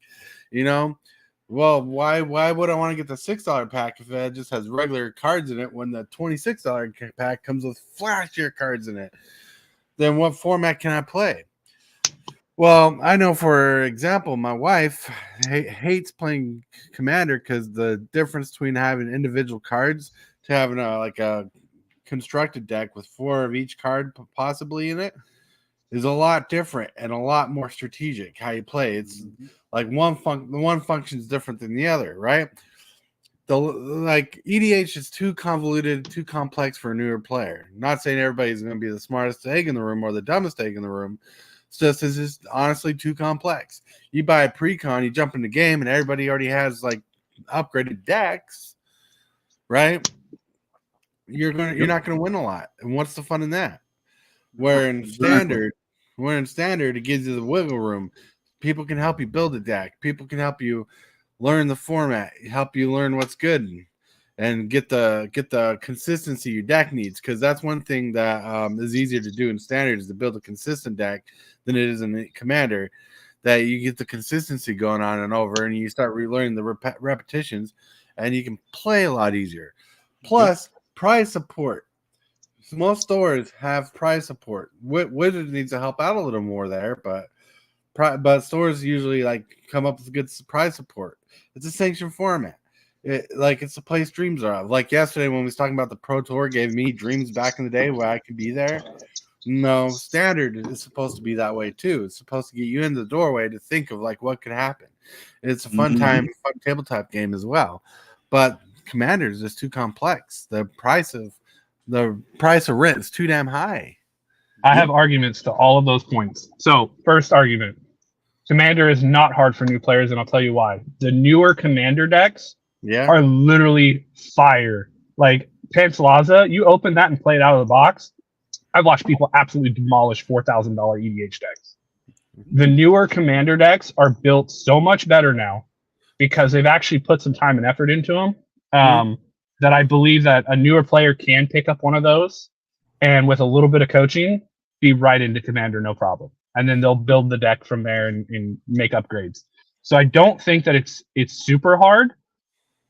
Well, why would I want to get the $6 pack if it just has regular cards in it when the $26 pack comes with flashier cards in it? Then what format can I play? Well, I know, for example, my wife hates playing Commander because the difference between having individual cards to having a constructed deck with 4 of each card possibly in it is a lot different and a lot more strategic how you play. It's like one function is different than the other, right? EDH is too convoluted, too complex for a newer player. I'm not saying everybody's going to be the smartest egg in the room or the dumbest egg in the room. It's just honestly too complex. You buy a pre-con, you jump in the game, and everybody already has upgraded decks, right? You're not gonna win a lot. And what's the fun in that? Where in Standard, Where in standard, it gives you the wiggle room. People can help you build a deck. People can help you learn the format, help you learn what's good, and get the consistency your deck needs. Because that's one thing that is easier to do in standard is to build a consistent deck than it is in Commander. That you get the consistency going on and over, and you start relearning the repetitions, and you can play a lot easier. Plus, prize support. Most stores have prize support. Wizards needs to help out a little more there, but stores usually like come up with good prize support. It's a sanctioned format. It's a place dreams are of. Like yesterday when we was talking about the Pro Tour gave me dreams back in the day where I could be there. No, standard is supposed to be that way too. It's supposed to get you in the doorway to think of like what could happen. It's a fun time, fun tabletop game as well. But Commander is just too complex. The price of rent is too damn high. I have arguments to all of those points. So, first argument. Commander is not hard for new players, and I'll tell you why. The newer Commander decks are literally fire. Like, Pantslaza, you open that and play it out of the box. I've watched people absolutely demolish $4,000 EDH decks. The newer Commander decks are built so much better now because they've actually put some time and effort into them. That I believe that a newer player can pick up one of those and with a little bit of coaching, be right into Commander, no problem. And then they'll build the deck from there and make upgrades. So I don't think that it's super hard,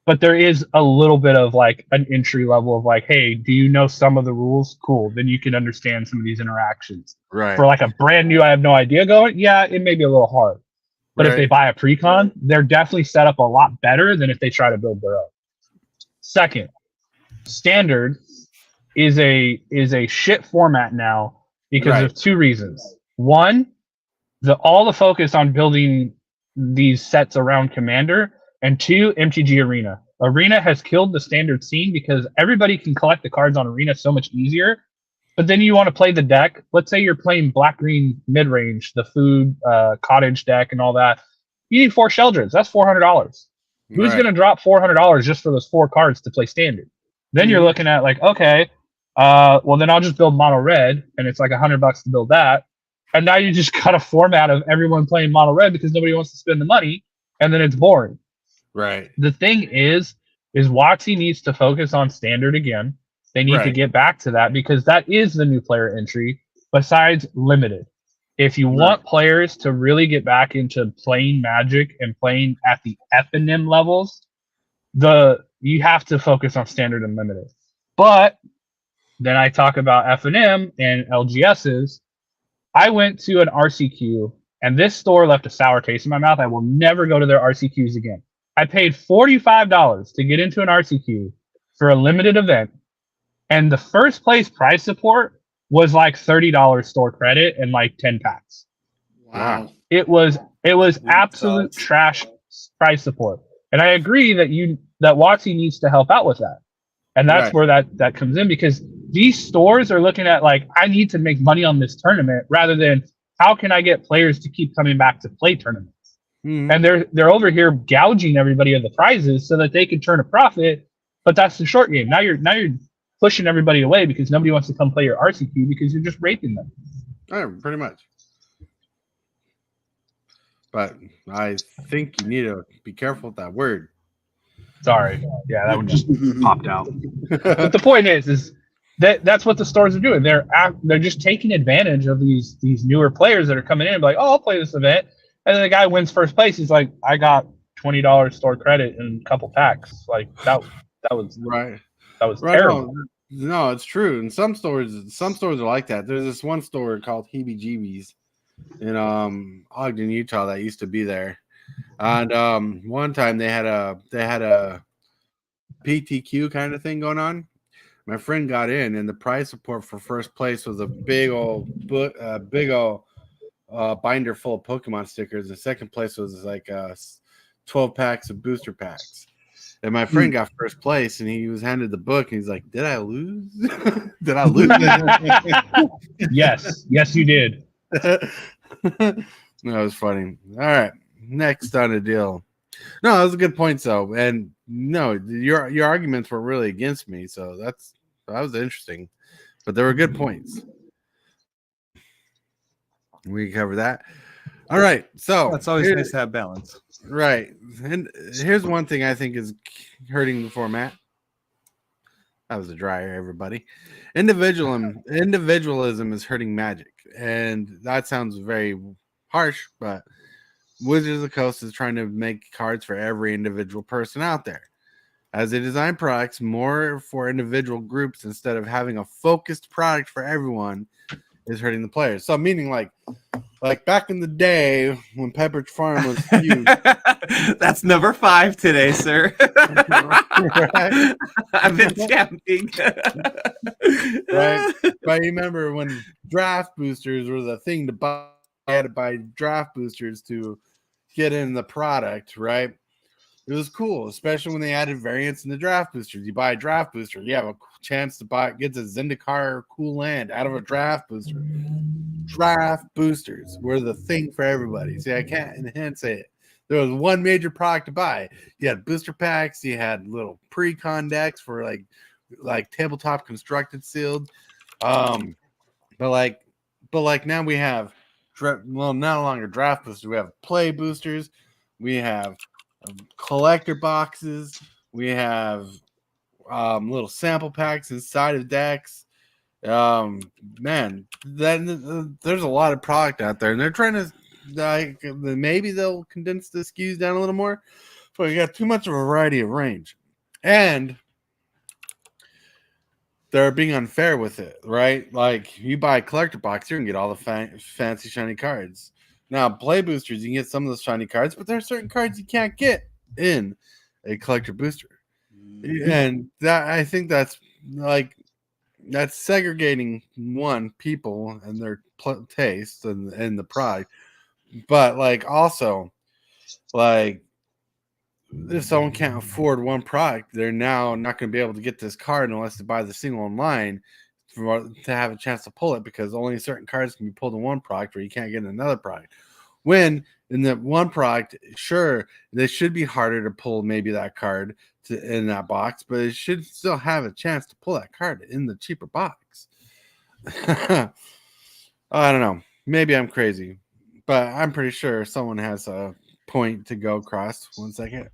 but there is a little bit of like an entry level of like, hey, do you know some of the rules? Cool. Then you can understand some of these interactions. Right. For like a brand new, I have no idea going, yeah, it may be a little hard. But if they buy a pre-con, they're definitely set up a lot better than if they try to build their own. Second, standard is a shit format now because of two reasons. One, all the focus on building these sets around Commander, and two, MTG Arena. Arena has killed the standard scene because everybody can collect the cards on Arena so much easier. But then you want to play the deck. Let's say you're playing black-green mid-range, the food cottage deck and all that. You need 4 Sheldreds. That's $400. Who's going to drop $400 just for those 4 cards to play standard? Then you're looking at like, okay, well then I'll just build mono red, and it's like $100 to build that. And now you just got a format of everyone playing mono red because nobody wants to spend the money, and then it's boring. Right. The thing is WOTC needs to focus on standard again. They need to get back to that because that is the new player entry besides limited. If you want players to really get back into playing Magic and playing at the FNM levels, you have to focus on standard and limited. But then I talk about FNM and LGSs. I went to an RCQ, and this store left a sour taste in my mouth. I will never go to their RCQs again. I paid $45 to get into an RCQ for a limited event, and the first place prize support was like $30 store credit and like 10 packs. Wow. It was absolute trash prize support. And I agree that WOTC needs to help out with that. And that's where that comes in, because these stores are looking at like, I need to make money on this tournament rather than how can I get players to keep coming back to play tournaments? And they're over here gouging everybody of the prizes so that they can turn a profit. But that's the short game. Now you're pushing everybody away because nobody wants to come play your RCQ because you're just raping them. Pretty much. But I think you need to be careful with that word. Sorry. Yeah, that one just popped out. But the point is that's what the stores are doing. They're just taking advantage of these newer players that are coming in and be like, oh, I'll play this event. And then the guy wins first place. He's like, I got $20 store credit and a couple packs. Like that was right. That was terrible. No, it's true. And some stores are like that. There's this one store called Heebie Jeebies in Ogden, Utah that used to be there. And one time they had a PTQ kind of thing going on. My friend got in, and the prize support for first place was a big old binder full of Pokemon stickers. And second place was like 12 packs of booster packs. And my friend got first place, and he was handed the book, and he's like, "Did I lose? Did I lose?" Yes, you did. That was funny. All right, next on the deal. No, that was a good point, though. And no, your arguments were really against me, so that was interesting. But they were good points. We cover that. All right. So It's always nice to have balance. Right. And here's one thing I think is hurting the format. That was a dryer, everybody. Individualism is hurting Magic. And that sounds very harsh, but Wizards of the Coast is trying to make cards for every individual person out there. As they design products more for individual groups instead of having a focused product for everyone is hurting the players. So meaning like back in the day when Pepperidge Farm was huge. That's number 5 today, sir. Right? I've been counting. Right. But you remember when draft boosters were the thing to buy, you had to buy draft boosters to get in the product, right? It was cool, especially when they added variants in the draft boosters. You buy a draft booster, you have a chance to get a Zendikar cool land out of a draft booster. Draft boosters were the thing for everybody. See, I can't enhance it. There was one major product to buy. You had booster packs, you had little pre-con decks for like tabletop constructed sealed. But now we have no longer draft boosters. We have play boosters. We have collector boxes. We have little sample packs inside of decks. Man, then there's a lot of product out there, and they're trying to maybe they'll condense the SKUs down a little more, but you got too much of a variety of range, and they're being unfair with it, right? Like you buy a collector box, you're gonna get all the fancy shiny cards. Now, play boosters, you can get some of those shiny cards, but there are certain cards you can't get in a collector booster. And that I think that's segregating people and their tastes and the product. But also if someone can't afford one product, they're now not going to be able to get this card unless they buy the single online to have a chance to pull it, because only certain cards can be pulled in one product where you can't get in another product. When in the one product, sure, they should be harder to pull maybe that card in that box, but it should still have a chance to pull that card in the cheaper box. I don't know. Maybe I'm crazy, but I'm pretty sure someone has a point to go across. 1 second.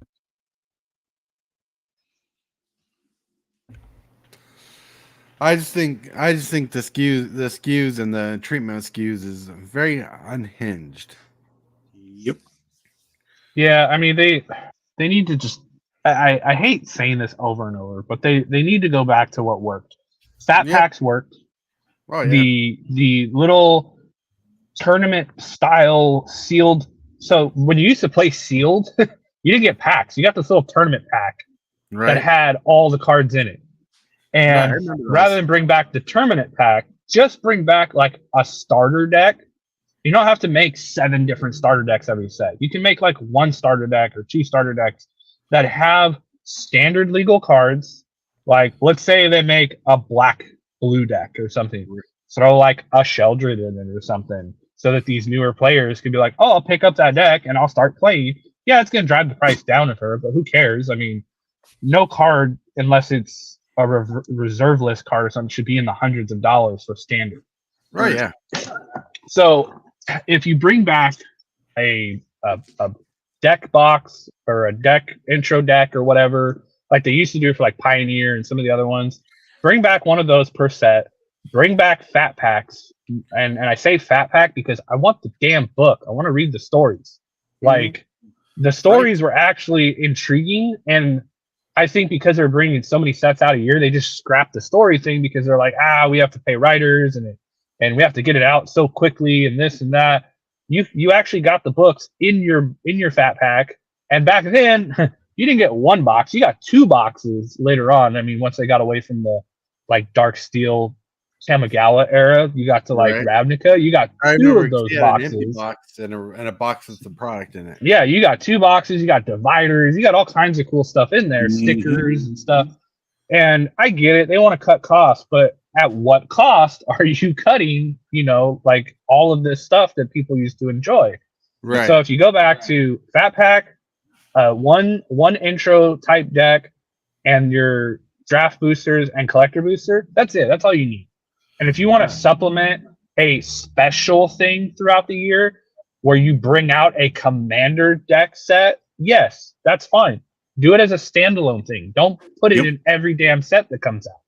I just think the SKUs and the treatment of SKUs is very unhinged. Yep. Yeah, I mean they need to just. I hate saying this over and over, but they need to go back to what worked. Fat packs worked. Oh, yeah. The little tournament style sealed. So when you used to play sealed, you didn't get packs. You got this little tournament pack that had all the cards in it. And rather than bring back the tournament pack, just bring back like a starter deck. You don't have to make 7 different starter decks every set. You can make like 1 starter deck or 2 starter decks that have standard legal cards. Like, let's say they make a black-blue deck or something. Throw like a Sheldred in it or something, so that these newer players can be like, oh, I'll pick up that deck and I'll start playing. Yeah, it's going to drive the price down of her, but who cares? I mean, no card, unless it's a reserve list card or something, should be in the hundreds of dollars for standard. Right, yeah. So if you bring back a deck box or a deck intro deck or whatever, like they used to do for like Pioneer and some of the other ones, bring back one of those per set. Bring back fat packs, and I say fat pack because I want the damn book. I want to read the stories. Like the stories were actually intriguing, and I think because they're bringing so many sets out a year, they just scrapped the story thing because they're like, we have to pay writers and we have to get it out so quickly and this and that. You actually got the books in your fat pack, and back then you didn't get 1 box, you got 2 boxes later on. I mean, once they got away from the like Dark Steel Kamigawa era, you got to like Ravnica, you got 2 of those boxes. An empty box and a box with the product in it. Yeah, you got 2 boxes, you got dividers, you got all kinds of cool stuff in there, stickers and stuff. And I get it, they want to cut costs, but at what cost are you cutting, like all of this stuff that people used to enjoy? Right. So if you go back to Fat Pack, one intro type deck, and your draft boosters and collector booster, that's it. That's all you need. And if you want to supplement a special thing throughout the year where you bring out a commander deck set, yes, that's fine. Do it as a standalone thing. Don't put it in every damn set that comes out.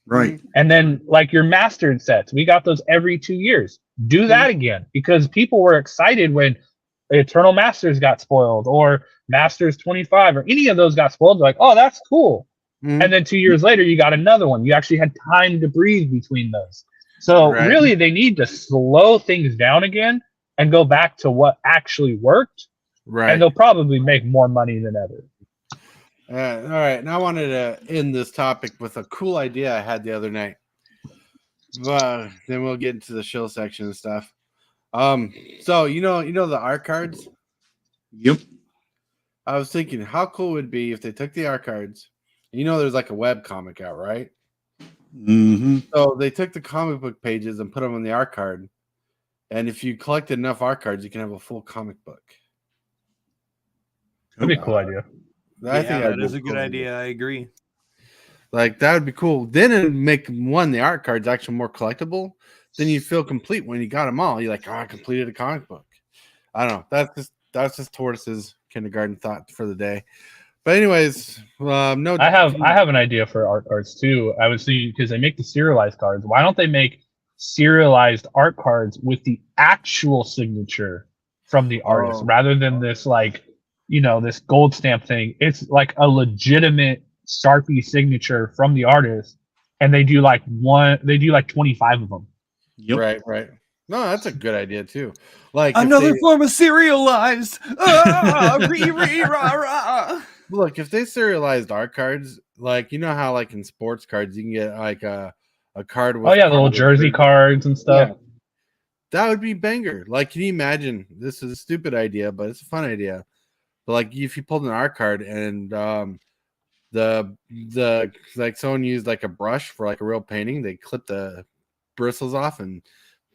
Right. And then like your mastered sets, we got those every 2 years. Do that again, because people were excited when Eternal Masters got spoiled or Masters 25 or any of those got spoiled. They're like, oh, that's cool. And then 2 years later, you got another one. You actually had time to breathe between those. So really, they need to slow things down again and go back to what actually worked. Right. And they'll probably make more money than ever. All right. Now I wanted to end this topic with a cool idea I had the other night. But then we'll get into the shill section and stuff. So you know the art cards? Yep. I was thinking how cool would it be if they took the art cards. There's like a web comic out, right? Mm-hmm. So they took the comic book pages and put them on the art card. And if you collected enough art cards, you can have a full comic book. That'd be a cool idea. I think that is a good idea. I agree. Like that would be cool. Then it'd make the art cards actually more collectible. Then you feel complete when you got them all. You're like, oh, I completed a comic book. I don't know. That's just Tortoise's kindergarten thought for the day. But anyways, no. I have an idea for art cards too. I was thinking because they make the serialized cards. Why don't they make serialized art cards with the actual signature from the artist rather than this this gold stamp thing? It's like a legitimate Sharpie signature from the artist, and they do like 25 of them. Yep. Right. No, that's a good idea too. Like another form of serialized. Look, if they serialized art cards, like how like in sports cards you can get like a card with the little jersey cards and stuff. Yeah. That would be banger. Like, can you imagine? This is a stupid idea, but it's a fun idea. But like if you pulled an art card and the like someone used like a brush for like a real painting, they clip the bristles off and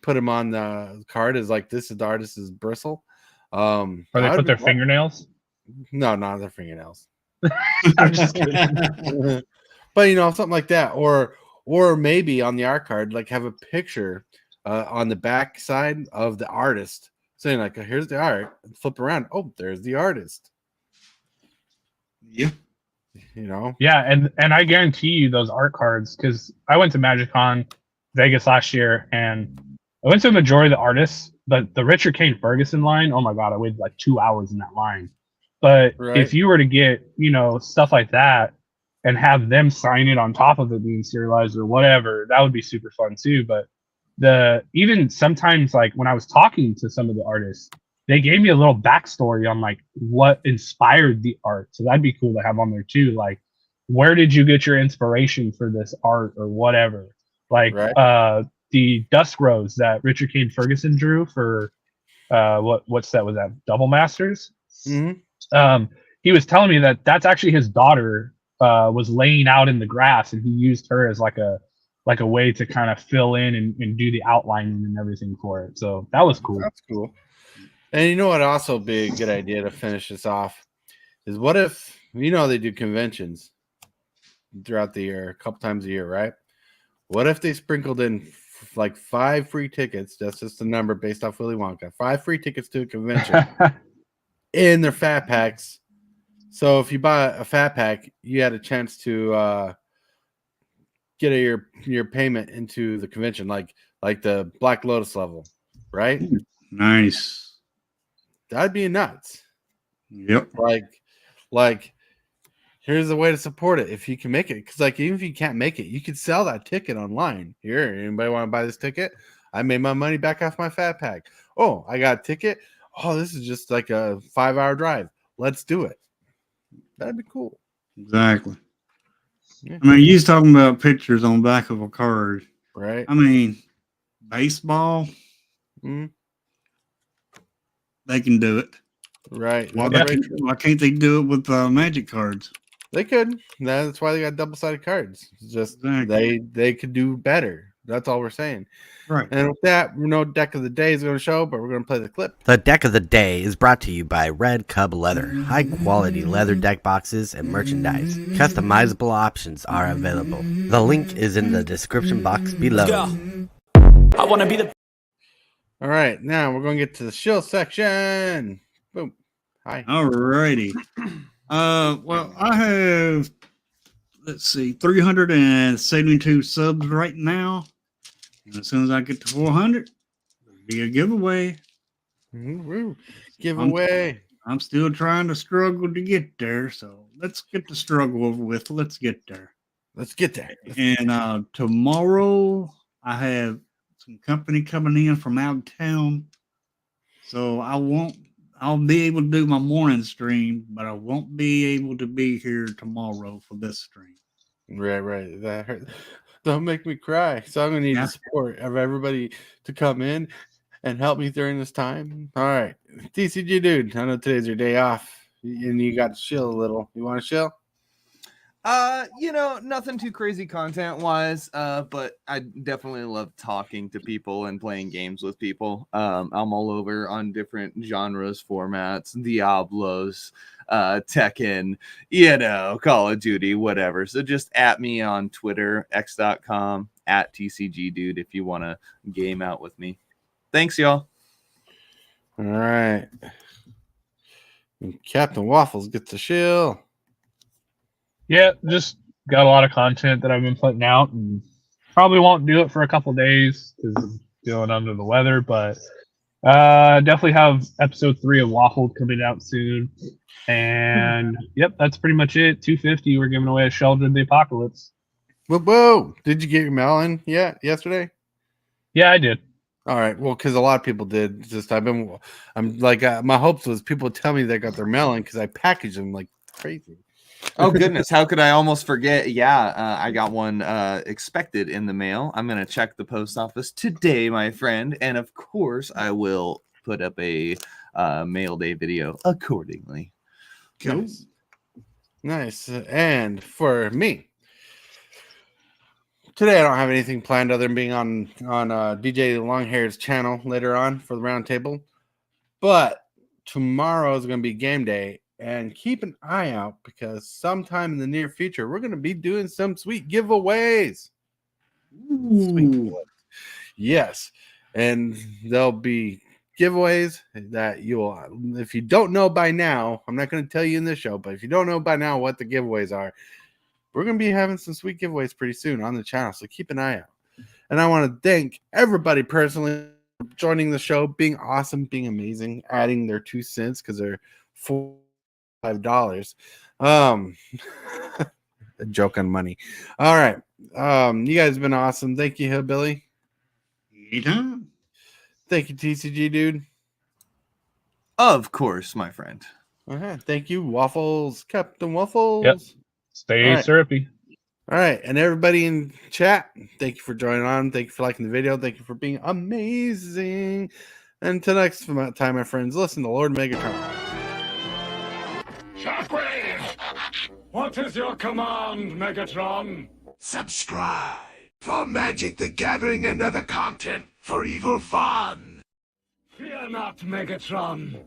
put them on the card as like this is the artist's bristle. Or they put their fingernails? No, not their fingernails. I'm just kidding. But something like that, or maybe on the art card, like have a picture on the back side of the artist saying like, "Here's the art." And flip around. Oh, there's the artist. Yeah. Yeah, and I guarantee you those art cards, because I went to MagicCon Vegas last year and I went to a majority of the artists, but the Richard Kane Ferguson line, oh my god, I waited like 2 hours in that line. But if you were to get, stuff like that and have them sign it on top of it being serialized or whatever, that would be super fun too. But even sometimes like when I was talking to some of the artists, they gave me a little backstory on like what inspired the art. So that'd be cool to have on there too. Like, where did you get your inspiration for this art or whatever? Like the Dusk Rose that Richard Kane Ferguson drew for what set was that? Double Masters. Mm-hmm. He was telling me that that's actually his daughter was laying out in the grass, and he used her as like a way to kind of fill in and do the outlining and everything for it. So that was cool. That's cool. And you know what also be a good idea to finish this off is what if they do conventions throughout the year, a couple times a year, right? What if they sprinkled in like 5 free tickets? That's just a number based off Willy Wonka. 5 free tickets to a convention in their fat packs. So if you buy a fat pack, you had a chance to get your payment into the convention, like the Black Lotus level, right? Nice. That'd be nuts. Yep. Like here's the way to support it if you can make it. Because like even if you can't make it, you could sell that ticket online. Here, anybody want to buy this ticket? I made my money back off my fat pack. Oh, I got a ticket. Oh, this is just like a 5-hour drive. Let's do it. That'd be cool. Exactly. Yeah. I mean, you was talking about pictures on the back of a card. Right. I mean, baseball. Mm-hmm. They can do it. Right. Why can't they do it with Magic cards? They could. That's why they got double-sided cards. It's just they could do better. That's all we're saying. Right. And with that, deck of the day is going to show, but we're going to play the clip. The deck of the day is brought to you by Redcubleather. High-quality leather deck boxes and merchandise. Customizable options are available. The link is in the description box below. I want to be the All right, now we're going to get to the shill section. Boom. Hi. Alrighty. Well, I have, let's see, 372 subs right now. And as soon as I get to 400, there'll be a giveaway. Woo. Giveaway. I'm still trying to struggle to get there. So let's get the struggle over with. Let's get there. Let's get there. And tomorrow, I have some company coming in from out of town. So I'll be able to do my morning stream, but I won't be able to be here tomorrow for this stream. Right. That hurt. Don't make me cry. So I'm gonna need the support of everybody to come in and help me during this time. All right, TCG dude. I know today's your day off, and you got to chill a little. You want to chill? Nothing too crazy content wise, but I definitely love talking to people and playing games with people. I'm all over on different genres, formats, Diablos, Tekken, Call of Duty, whatever. So just at me on Twitter, x.com, at TCG dude, if you want to game out with me. Thanks, y'all. All right. And Captain Waffles gets the shill. Yeah, just got a lot of content that I've been putting out, and probably won't do it for a couple days because I'm feeling under the weather. But definitely have episode 3 of Waffled coming out soon. And yep, that's pretty much it. 250. We're giving away a Shelter of the Apocalypse. Whoa! Did you get your mail in yet yesterday? Yeah, I did. All right. Well, because a lot of people did. Just I'm like my hopes was people would tell me they got their mail in because I packaged them like crazy. Oh goodness, how could I almost forget? Yeah, I got one expected in the mail. I'm gonna check the post office today, my friend, and of course I will put up a mail day video accordingly. Nice. And for me, today I don't have anything planned other than being on DJ Longhair's channel later on for the roundtable. But tomorrow is going to be game day. And keep an eye out because sometime in the near future, we're going to be doing some sweet giveaways. Sweet. Yes. And there'll be giveaways that you'll, if you don't know by now, I'm not going to tell you in this show, but if you don't know by now what the giveaways are, we're going to be having some sweet giveaways pretty soon on the channel. So keep an eye out. And I want to thank everybody personally for joining the show, being awesome, being amazing, adding their 2 cents because they're $5. A joke on money. All right. You guys have been awesome. Thank you, Hillbilly. Anytime. Thank you, TCG dude. Of course, my friend. Thank you, Waffles, Captain Waffles. Yep. Stay syrupy. All right, and everybody in chat, thank you for joining on. Thank you for liking the video. Thank you for being amazing. And until next time, my friends, listen to Lord Megatron. Shockwave! What is your command, Megatron? Subscribe for Magic the Gathering and other content for evil fun. Fear not, Megatron.